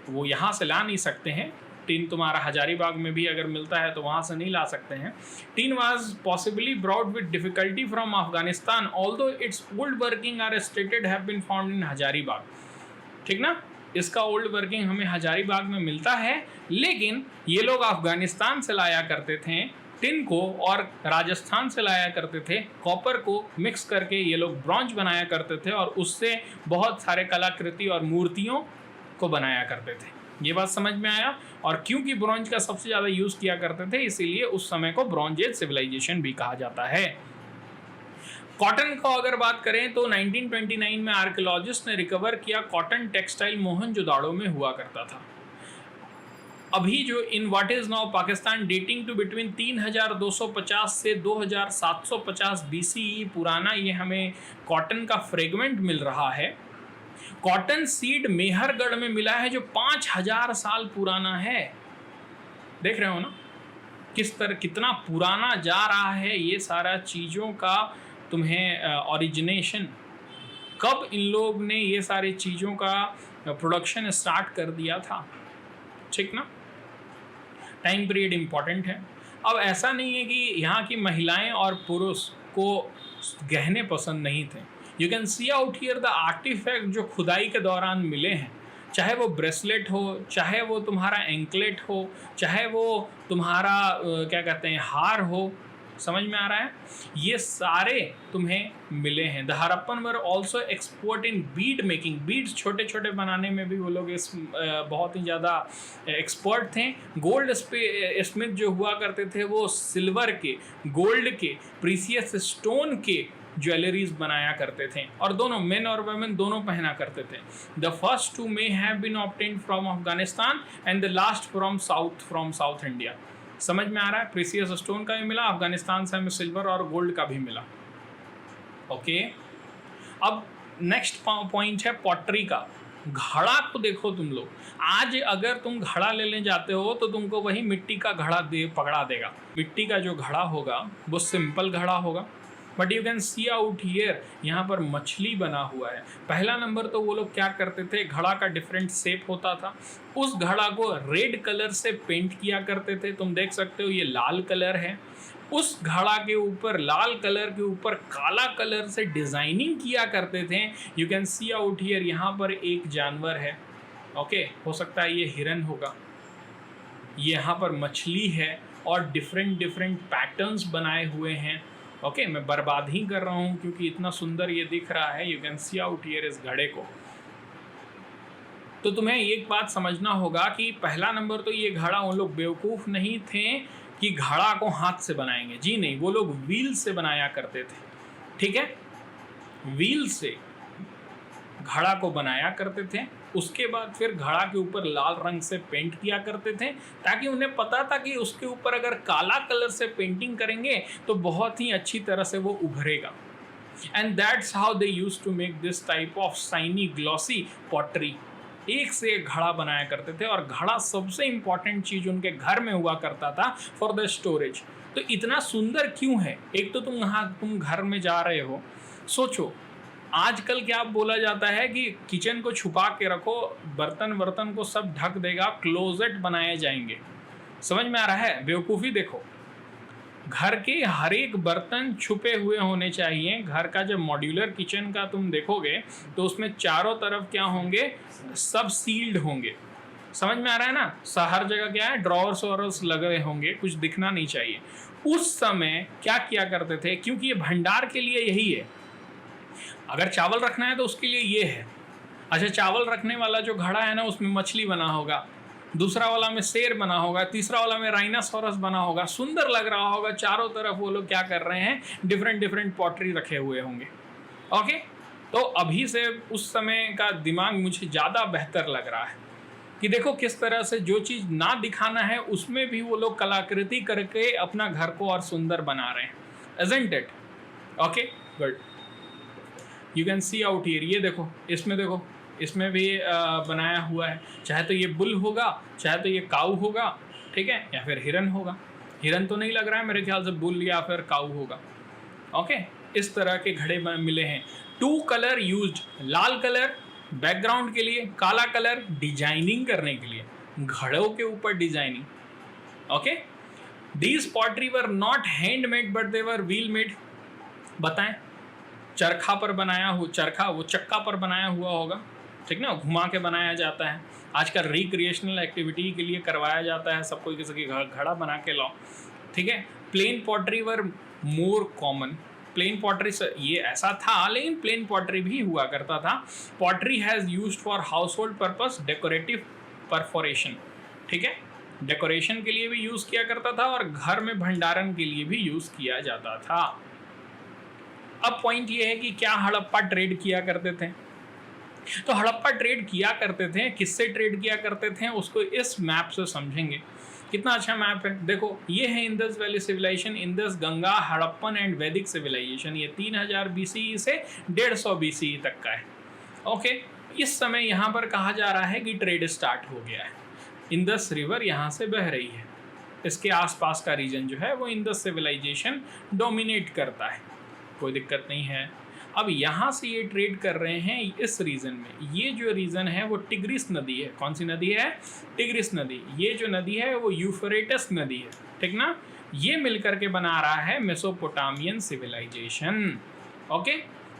S1: वो यहाँ से ला नहीं सकते हैं। टिन तुम्हारा हजारीबाग में भी अगर मिलता है तो वहाँ से नहीं ला सकते हैं। Tin was possibly brought with difficulty from Afghanistan, although its old working are stated have been found in Hazaribagh. ठीक ना, इसका ओल्ड वर्किंग हमें हजारीबाग में मिलता है, लेकिन ये लोग अफगानिस्तान से लाया करते थे टिन को और राजस्थान से लाया करते थे कॉपर को, मिक्स करके ये लोग ब्रॉन्ज बनाया करते थे और उससे बहुत सारे कलाकृति और मूर्तियों को बनाया करते थे। ये बात समझ में आया? और क्योंकि ब्रॉन्ज का सबसे ज़्यादा यूज़ किया करते थे, इसीलिए उस समय को ब्रॉन्ज एज सिविलाइजेशन भी कहा जाता है। कॉटन को अगर बात करें तो 1929 में आर्कियोलॉजिस्ट ने रिकवर किया कॉटन टेक्सटाइल मोहनजोदाड़ो में हुआ करता था। अभी जो in what is now Pakistan dating to between 3250 से 2750 बीसीई पुराना ये हमें कॉटन का फ्रेगमेंट मिल रहा है। कॉटन सीड मेहरगढ़ में मिला है जो 5000 साल पुराना है। देख रहे हो ना किस तरह कितना पुराना जा रहा है ये सारा चीज़ों का तुम्हें ओरिजिनेशन। कब इन लोग ने ये सारी चीज़ों का प्रोडक्शन स्टार्ट कर दिया था? ठीक ना, टाइम पीरियड इम्पॉर्टेंट है। अब ऐसा नहीं है कि यहाँ की महिलाएं और पुरुष को गहने पसंद नहीं थे। You can see out here the artifact जो खुदाई के दौरान मिले हैं, चाहे वो ब्रेसलेट हो, चाहे वो तुम्हारा एंकलेट हो, चाहे वो तुम्हारा क्या कहते हैं हार हो। समझ में आ रहा है? ये सारे तुम्हें मिले हैं। The Harappan were also export in bead making. Beads छोटे छोटे बनाने में भी वो लोग इस बहुत ही ज़्यादा एक्सपर्ट थे। गोल्ड स्मिथ जो हुआ करते थे वो सिल्वर के, गोल्ड के, प्रीसियस स्टोन के ज्वेलरीज बनाया करते थे और दोनों मेन और वुमेन दोनों पहना करते थे। The first two may have been obtained from Afghanistan and the last from south India. समझ में आ रहा है? प्रीसियस स्टोन का भी मिला, अफगानिस्तान से हमें सिल्वर और गोल्ड का भी मिला। ओके, अब नेक्स्ट पॉइंट है पॉटरी का। घड़ा को देखो तुम लोग, आज अगर तुम घड़ा लेने जाते हो तो तुमको वही मिट्टी का घड़ा पकड़ा देगा। मिट्टी का जो घड़ा होगा वो सिंपल घड़ा होगा, but you can see out here यहाँ पर मछली बना हुआ है। पहला नंबर तो वो लोग क्या करते थे, घड़ा का डिफरेंट शेप होता था, उस घड़ा को रेड कलर से पेंट किया करते थे। तुम देख सकते हो ये लाल कलर है, उस घड़ा के ऊपर लाल कलर के ऊपर काला कलर से डिज़ाइनिंग किया करते थे। You can see out here यहाँ पर एक जानवर है। ओके, हो सकता है ये हिरन होगा, ये यहाँ पर मछली है और डिफरेंट पैटर्न्स बनाए हुए हैं। ओके, मैं बर्बाद ही कर रहा हूँ क्योंकि इतना सुंदर ये दिख रहा है। You can see out here इस घड़े को। तो तुम्हें एक बात समझना होगा कि पहला नंबर तो ये घड़ा उन लोग बेवकूफ़ नहीं थे कि घड़ा को हाथ से बनाएंगे। जी नहीं, वो लोग व्हील से बनाया करते थे। ठीक है, व्हील से घड़ा को बनाया करते थे। उसके बाद फिर घड़ा के ऊपर लाल रंग से पेंट किया करते थे, ताकि उन्हें पता था कि उसके ऊपर अगर काला कलर से पेंटिंग करेंगे तो बहुत ही अच्छी तरह से वो उभरेगा। And that's how they use to make this type of shiny glossy pottery. एक से एक घड़ा बनाया करते थे, और घड़ा सबसे इंपॉर्टेंट चीज उनके घर में हुआ करता था फॉर द स्टोरेज। तो इतना सुंदर क्यों है? एक तो तुम घर में जा रहे हो, सोचो आजकल क्या बोला जाता है कि किचन को छुपा के रखो, बर्तन को सब ढक देगा, क्लोजेट बनाए जाएंगे। समझ में आ रहा है? बेवकूफ़ी देखो, घर के हर एक बर्तन छुपे हुए होने चाहिए। घर का जब मॉड्यूलर किचन का तुम देखोगे तो उसमें चारों तरफ क्या होंगे, सब सील्ड होंगे। समझ में आ रहा है ना? हर जगह क्या है, ड्रॉवर्स वॉवर्स लगे होंगे, कुछ दिखना नहीं चाहिए। उस समय क्या किया करते थे, क्योंकि ये भंडार के लिए यही है। अगर चावल रखना है तो उसके लिए ये है। अच्छा, चावल रखने वाला जो घड़ा है ना, उसमें मछली बना होगा, दूसरा वाला में शेर बना होगा, तीसरा वाला में राइनासोरस बना होगा, सुंदर लग रहा होगा। चारों तरफ वो लोग क्या कर रहे हैं, डिफरेंट पॉटरी रखे हुए होंगे। ओके, तो अभी से उस समय का दिमाग मुझे ज़्यादा बेहतर लग रहा है कि देखो किस तरह से जो चीज़ ना दिखाना है उसमें भी वो लोग कलाकृति करके अपना घर को और सुंदर बना रहे हैं। Isn't it? Okay, good. You can see out here, ये देखो, इसमें देखो, इसमें भी बनाया हुआ है। चाहे तो ये बुल होगा, चाहे तो ये काऊ होगा, ठीक है, या फिर हिरन होगा। हिरन तो नहीं लग रहा है, मेरे ख्याल से बुल या फिर काऊ होगा। ओके, इस तरह के घड़े मिले हैं। 2 कलर यूज्ड, लाल कलर बैकग्राउंड के लिए, काला कलर डिजाइनिंग करने के लिए, घड़ों के ऊपर designing. Okay, these pottery were not handmade but they were wheel made. बताएं, चरखा पर बनाया हुआ, चरखा वो चक्का पर बनाया हुआ होगा, ठीक ना, घुमा के बनाया जाता है। आजकल रिक्रिएशनल एक्टिविटी के लिए करवाया जाता है, सब कोई किसी की घड़ा बना के लाओ, ठीक है। प्लेन पॉटरी वर मोर कॉमन। प्लेन पॉटरी ये ऐसा था, लेकिन प्लेन पॉटरी भी हुआ करता था। Pottery has used for house hold purpose, decorative perforation, ठीक है, डेकोरेशन के लिए भी यूज़ किया करता था और घर में भंडारण के लिए भी यूज़ किया जाता था। अब पॉइंट ये है कि क्या हड़प्पा ट्रेड किया करते थे? तो हड़प्पा ट्रेड किया करते थे, किससे ट्रेड किया करते थे उसको इस मैप से समझेंगे। कितना अच्छा मैप है, देखो ये है Indus valley civilization, Indus, Ganga, Harappan and Vedic civilization. ये 3000 BCE से 150 BCE तक का है। ओके, इस समय यहाँ पर कहा जा रहा है कि ट्रेड स्टार्ट हो गया है। इंडस रिवर यहाँ से बह रही है, इसके आसपास का रीजन जो है वो इंडस सिविलाइजेशन डोमिनेट करता है, कोई दिक्कत नहीं है। अब यहाँ से ये ट्रेड कर रहे हैं इस रीजन में। ये जो रीजन है वो टिग्रिस नदी है। कौन सी नदी है? टिग्रिस नदी। ये जो नदी है वो यूफ्रेटस नदी है, ठीक ना। ये मिलकर के बना रहा है Mesopotamian civilization. Okay,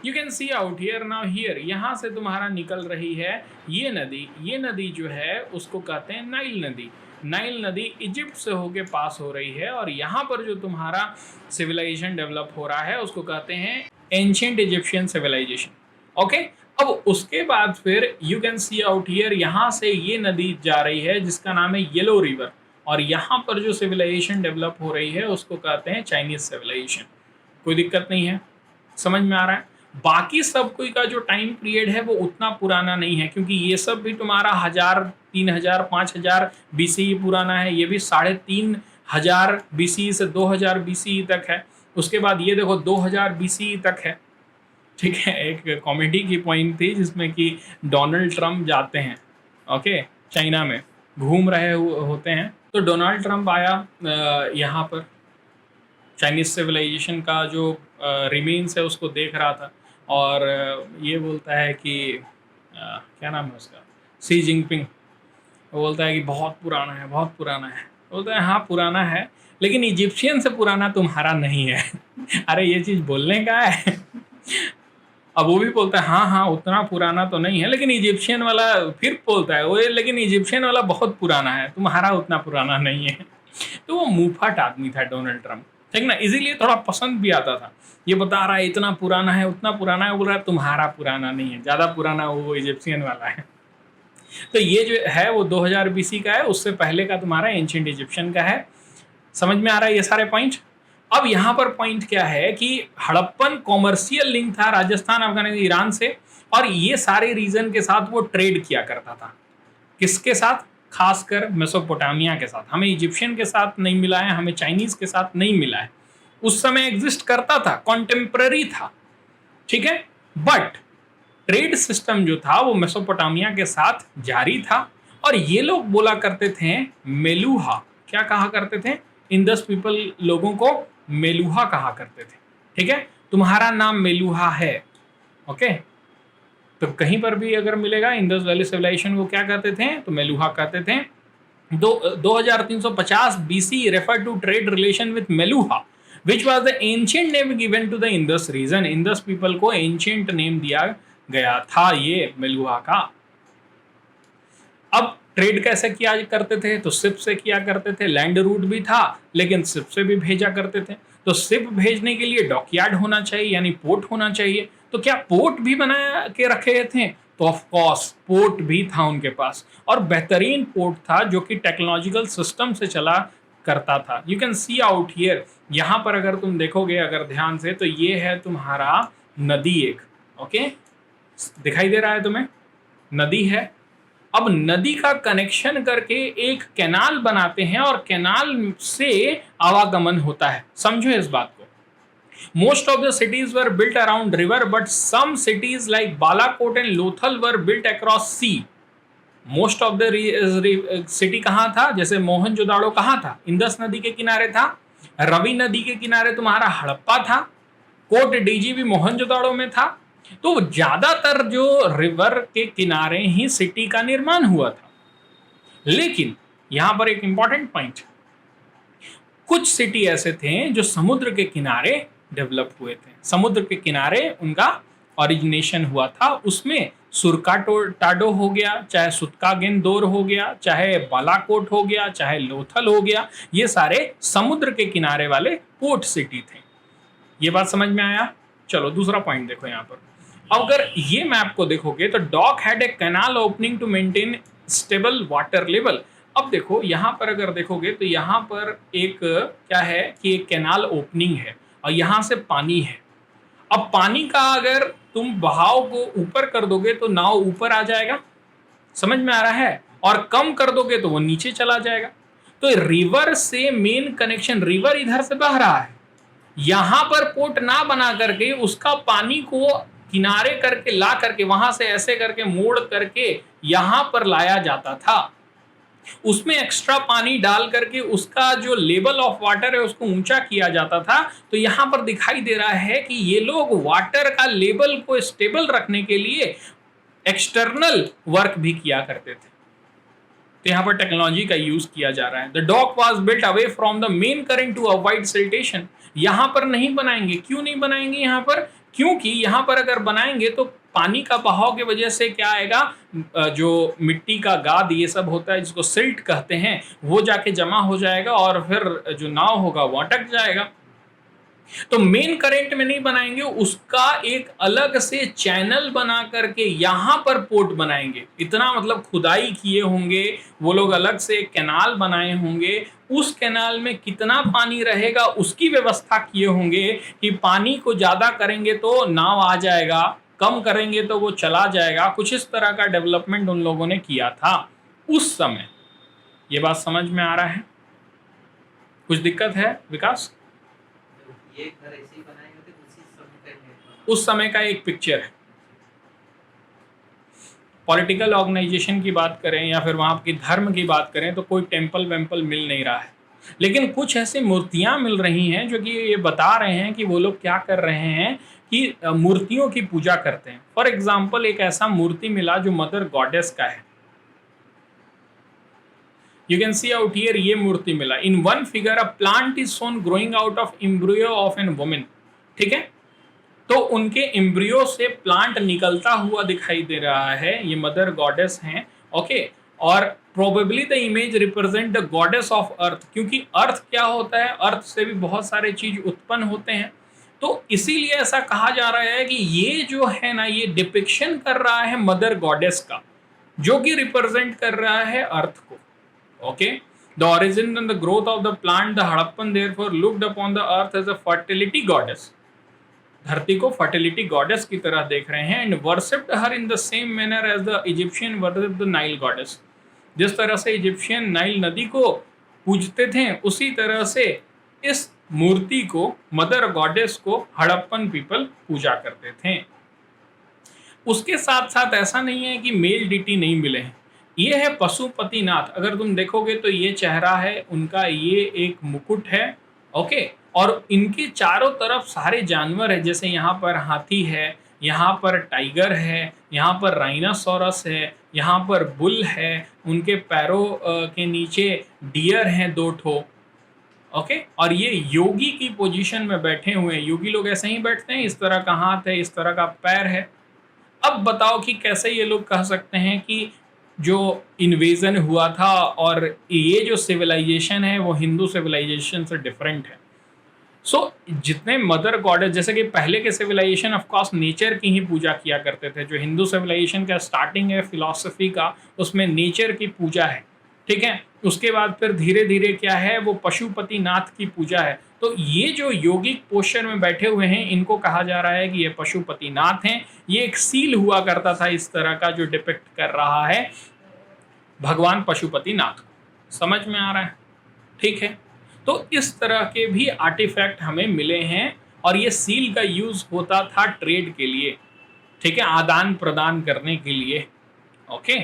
S1: you can see out here now, here यहाँ से तुम्हारा निकल रही है ये नदी। ये नदी जो है उसको कहते हैं नाइल नदी। नाइल नदी इजिप्ट से होके पास हो रही है, और यहाँ पर जो तुम्हारा सिविलाइजेशन डेवलप हो रहा है उसको कहते हैं एंशिएंट इजिप्शियन सिविलाइजेशन। ओके, अब उसके बाद फिर you can see out here, यहाँ से ये नदी जा रही है जिसका नाम है येलो रिवर, और यहाँ पर जो सिविलाइजेशन डेवलप हो रही है उसको कहते हैं चाइनीज सिविलाइजेशन। कोई दिक्कत नहीं है, समझ में आ रहा है। बाकी सब कोई का जो टाइम पीरियड है वो उतना पुराना नहीं है, क्योंकि ये सब भी तुम्हारा 1000, 3000, 5000 BCE पुराना है। ये भी 3500 BCE से 2000 BCE तक है। उसके बाद ये देखो 2000 BCE तक है, ठीक है। एक कॉमेडी की पॉइंट थी जिसमें कि डोनाल्ड ट्रम्प जाते हैं, ओके, चाइना में घूम रहे होते हैं, तो डोनाल्ड ट्रम्प आया यहाँ पर, चाइनीज सिविलाइजेशन का जो रिमेन्स है उसको देख रहा था, और ये बोलता है कि क्या नाम है उसका, सी जिनपिंग, वो बोलता है कि बहुत पुराना है, बहुत पुराना है। बोलता है हाँ पुराना है, लेकिन इजिप्शियन से पुराना तुम्हारा नहीं है। अरे ये चीज़ बोलने का है। अब वो भी बोलता है हाँ हाँ उतना पुराना तो नहीं है, लेकिन इजिप्शियन वाला, फिर बोलता है वो, लेकिन इजिप्शियन वाला बहुत पुराना है, तुम्हारा उतना पुराना नहीं है। तो वो मुंहफट आदमी था डोनाल्ड ट्रम्प, ठीक ना, इसीलिए थोड़ा पसंद भी आता था। ये बता रहा है इतना पुराना है, उतना पुराना है, बोल रहा है तुम्हारा पुराना नहीं है, ज़्यादा पुराना वो इजिप्शियन वाला है। तो ये जो है वो 2000 BC का है, उससे पहले का तुम्हारा एंशिएंट इजिप्शियन का है। समझ में आ रहा है ये सारे पॉइंट। अब यहाँ पर पॉइंट क्या है कि हड़प्पन कॉमर्शियल लिंक था राजस्थान, अफगानिस्तान, ईरान से, और ये सारे रीजन के साथ वो ट्रेड किया करता था। किसके साथ? खासकर मेसोपोटामिया के साथ। हमें इजिप्शियन के साथ नहीं मिला है, हमें चाइनीज के साथ नहीं मिला है। उस समय एग्जिस्ट करता था, कॉन्टेम्प्ररी था, ठीक है। बट ट्रेड सिस्टम जो था वो मेसोपोटामिया के साथ जारी था, और ये लोग बोला करते थे मेलुहा। क्या कहा करते थे? इंदस पीपल लोगों को मेलुहा कहा करते थे। ठीक है, तुम्हारा नाम मेलुहा है, ओके। तो कहीं पर भी अगर मिलेगा इंदस वैली सिविलाइजेशन को क्या कहते थे? तो मेलुहा कहते थे। 2350 BC refer to trade relation with Meluha, which was the ancient name given to the Indus region. Indus people को ancient name दिया गया था ये मेलुहा का। अब ट्रेड कैसे किया करते थे? तो शिप से किया करते थे। लैंड रूट भी था, लेकिन शिप से भी भेजा करते थे। तो शिप भेजने के लिए डॉकयार्ड होना चाहिए, यानी पोर्ट होना चाहिए। तो क्या पोर्ट भी बना के रखे थे? तो ऑफ कोर्स पोर्ट भी था उनके पास, और बेहतरीन पोर्ट था जो कि टेक्नोलॉजिकल सिस्टम से चला करता था। You can see out here, यहाँ पर अगर तुम देखोगे अगर ध्यान से, तो ये है तुम्हारा नदी एक, ओके, दिखाई दे रहा है तुम्हें? नदी है। अब नदी का कनेक्शन करके एक कैनाल बनाते हैं, और कैनाल से आवागमन होता है। समझो इस बात को। Most of the cities were built around river, but some cities like Balakot and Lothal were built across sea. Most of the city कहाँ था? जैसे मोहनजोदाड़ो कहाँ था? इंदस नदी के किनारे था। रवि नदी के किनारे तुम्हारा हड़प्पा था। कोट डीजी भी मोहनजोदाड़ो में था। तो ज्यादातर जो रिवर के किनारे ही सिटी का निर्माण हुआ था। लेकिन यहां पर एक इंपॉर्टेंट पॉइंट, कुछ सिटी ऐसे थे जो समुद्र के किनारे डेवलप हुए थे। समुद्र के किनारे उनका ओरिजिनेशन हुआ था। उसमें सुरकाटाडो हो गया, चाहे सुतकागेंदोर हो गया, चाहे बालाकोट हो गया, चाहे लोथल हो गया, ये सारे समुद्र के किनारे वाले पोर्ट सिटी थे। ये बात समझ में आया? चलो दूसरा पॉइंट देखो यहाँ पर। अगर ये मैप को देखोगे तो dock had a canal opening to maintain stable water level. अब देखो यहाँ पर अगर देखोगे तो यहाँ पर एक क्या है कि एक कैनाल ओपनिंग है, और यहाँ से पानी है। अब पानी का अगर तुम बहाव को ऊपर कर दोगे तो नाव ऊपर आ जाएगा, समझ में आ रहा है, और कम कर दोगे तो वो नीचे चला जाएगा। तो रिवर से मेन कनेक्शन, रिवर इधर से बह रहा है, यहां पर पोर्ट ना बना करके उसका पानी को किनारे करके ला करके वहां से ऐसे करके मोड़ करके यहां पर लाया जाता था। उसमें एक्स्ट्रा पानी डाल करके उसका जो लेवल ऑफ वाटर है उसको ऊंचा किया जाता था। तो यहां पर दिखाई दे रहा है कि ये लोग वाटर का लेवल को स्टेबल रखने के लिए एक्सटर्नल वर्क भी किया करते थे। तो यहाँ पर टेक्नोलॉजी का यूज किया जा रहा है। The dock was built away from the main current to avoid siltation. यहाँ पर नहीं बनाएंगे। क्यों नहीं बनाएंगे यहाँ पर? क्योंकि यहाँ पर अगर बनाएंगे तो पानी का बहाव की वजह से क्या आएगा, जो मिट्टी का गाद ये सब होता है जिसको सिल्ट कहते हैं, वो जाके जमा हो जाएगा और फिर जो नाव होगा वो अटक जाएगा। तो मेन करंट में नहीं बनाएंगे, उसका एक अलग से चैनल बना करके यहां पर पोर्ट बनाएंगे। इतना मतलब खुदाई किए होंगे वो लोग, अलग से कैनाल बनाए होंगे। उस कैनाल में कितना पानी रहेगा उसकी व्यवस्था किए होंगे कि पानी को ज्यादा करेंगे तो नाव आ जाएगा, कम करेंगे तो वो चला जाएगा। कुछ इस तरह का डेवलपमेंट उन लोगों ने किया था उस समय। ये बात समझ में आ रहा है? कुछ दिक्कत है विकास?
S2: ये घर ऐसे ही बनाए होते उसी समय का
S1: उस समय का एक पिक्चर है। पॉलिटिकल ऑर्गेनाइजेशन की बात करें या फिर वहाँ की धर्म की बात करें तो कोई टेम्पल वेम्पल मिल नहीं रहा है, लेकिन कुछ ऐसी मूर्तियाँ मिल रही हैं जो कि ये बता रहे हैं कि वो लोग क्या कर रहे हैं कि मूर्तियों की पूजा करते हैं। फॉर एग्जाम्पल एक ऐसा मूर्ति मिला जो मदर गॉडेस का है। You can see out here ये मूर्ति मिला। In one figure a plant is shown growing out of embryo of an woman। ठीक है, तो उनके एम्ब्रियो से प्लांट निकलता हुआ दिखाई दे रहा है। ये मदर गॉडेस हैं, ओके। और probably the image represent the goddess of earth, क्योंकि अर्थ क्या होता है, अर्थ से भी बहुत सारे चीज उत्पन्न होते हैं। तो इसीलिए ऐसा कहा जा रहा है कि ये जो है ना, ये डिपिक्शन कर रहा है मदर गॉडेस का, जो कि रिप्रेजेंट कर रहा है अर्थ को। Okay, the origin and the growth of the plant, the Harappan therefore looked upon the earth as a fertility goddess। धरती को fertility goddess की तरह देख रहे हैं, and worshipped her in the same manner as the Egyptian worshipped the Nile goddess। जिस तरह से इजिप्शियन नाइल नदी को पूजते थे उसी तरह से इस मूर्ति को, मदर गॉडेस को हड़प्पन पीपल पूजा करते थे। उसके साथ साथ ऐसा नहीं है कि मेल डिटी नहीं मिले हैं। ये है पशुपतिनाथ। अगर तुम देखोगे तो ये चेहरा है उनका, ये एक मुकुट है, ओके। और इनके चारों तरफ सारे जानवर है, जैसे यहाँ पर हाथी है, यहाँ पर टाइगर है, यहाँ पर राइनासोरस है, यहाँ पर बुल है, उनके पैरों के नीचे डियर हैं 2 ठो, ओके। और ये योगी की पोजीशन में बैठे हुए हैं। योगी लोग ऐसे ही बैठते हैं, इस तरह का हाथ है, इस तरह का पैर है। अब बताओ कि कैसे ये लोग कह सकते हैं कि जो इन्वेजन हुआ था और ये जो सिविलाइजेशन है वो हिंदू सिविलाइजेशन से डिफरेंट है। जितने मदर गॉडेस, जैसे कि पहले के सिविलाइजेशन ऑफ कोर्स नेचर की ही पूजा किया करते थे। जो हिंदू सिविलाइजेशन का स्टार्टिंग है फिलॉसफी का, उसमें नेचर की पूजा है, ठीक है। उसके बाद फिर धीरे धीरे क्या है, वो पशुपतिनाथ की पूजा है। तो ये जो योगिक पोस्चर में बैठे हुए हैं, इनको कहा जा रहा है कि ये पशुपतिनाथ हैं। ये एक सील हुआ करता था इस तरह का, जो डिपिक्ट कर रहा है भगवान पशुपतिनाथ को। समझ में आ रहा है? ठीक है। तो इस तरह के भी आर्टिफैक्ट हमें मिले हैं, और ये सील का यूज होता था ट्रेड के लिए, ठीक है, आदान प्रदान करने के लिए, okay.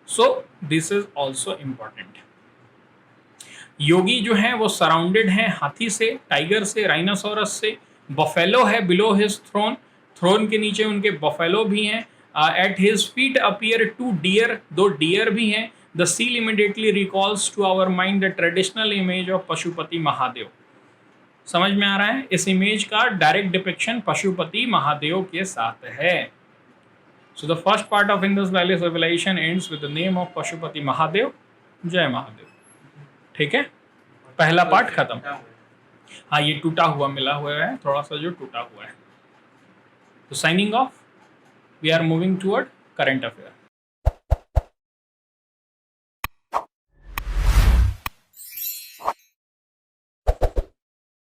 S1: So this is also important. योगी जो है वो सराउंडेड हैं हाथी से, टाइगर से, राइनासोरस से, बफेलो है बिलो हिज थ्रोन, थ्रोन के नीचे उनके बफेलो भी हैं। At his feet appear 2 deer, 2 deer भी हैं। The seal immediately recalls to our mind the traditional image of Pashupati Mahadev. समझ में आ रहा है? इस इमेज का डायरेक्ट डिपिक्शन पशुपति महादेव के साथ है। So the first part of Indus valley civilization ends with the name of Pashupati Mahadev. जय महादेव। ठीक है, पहला पार्ट खत्म। हाँ, ये टूटा हुआ मिला हुआ है, थोड़ा सा जो टूटा हुआ है। तो signing off, we are moving toward current affair.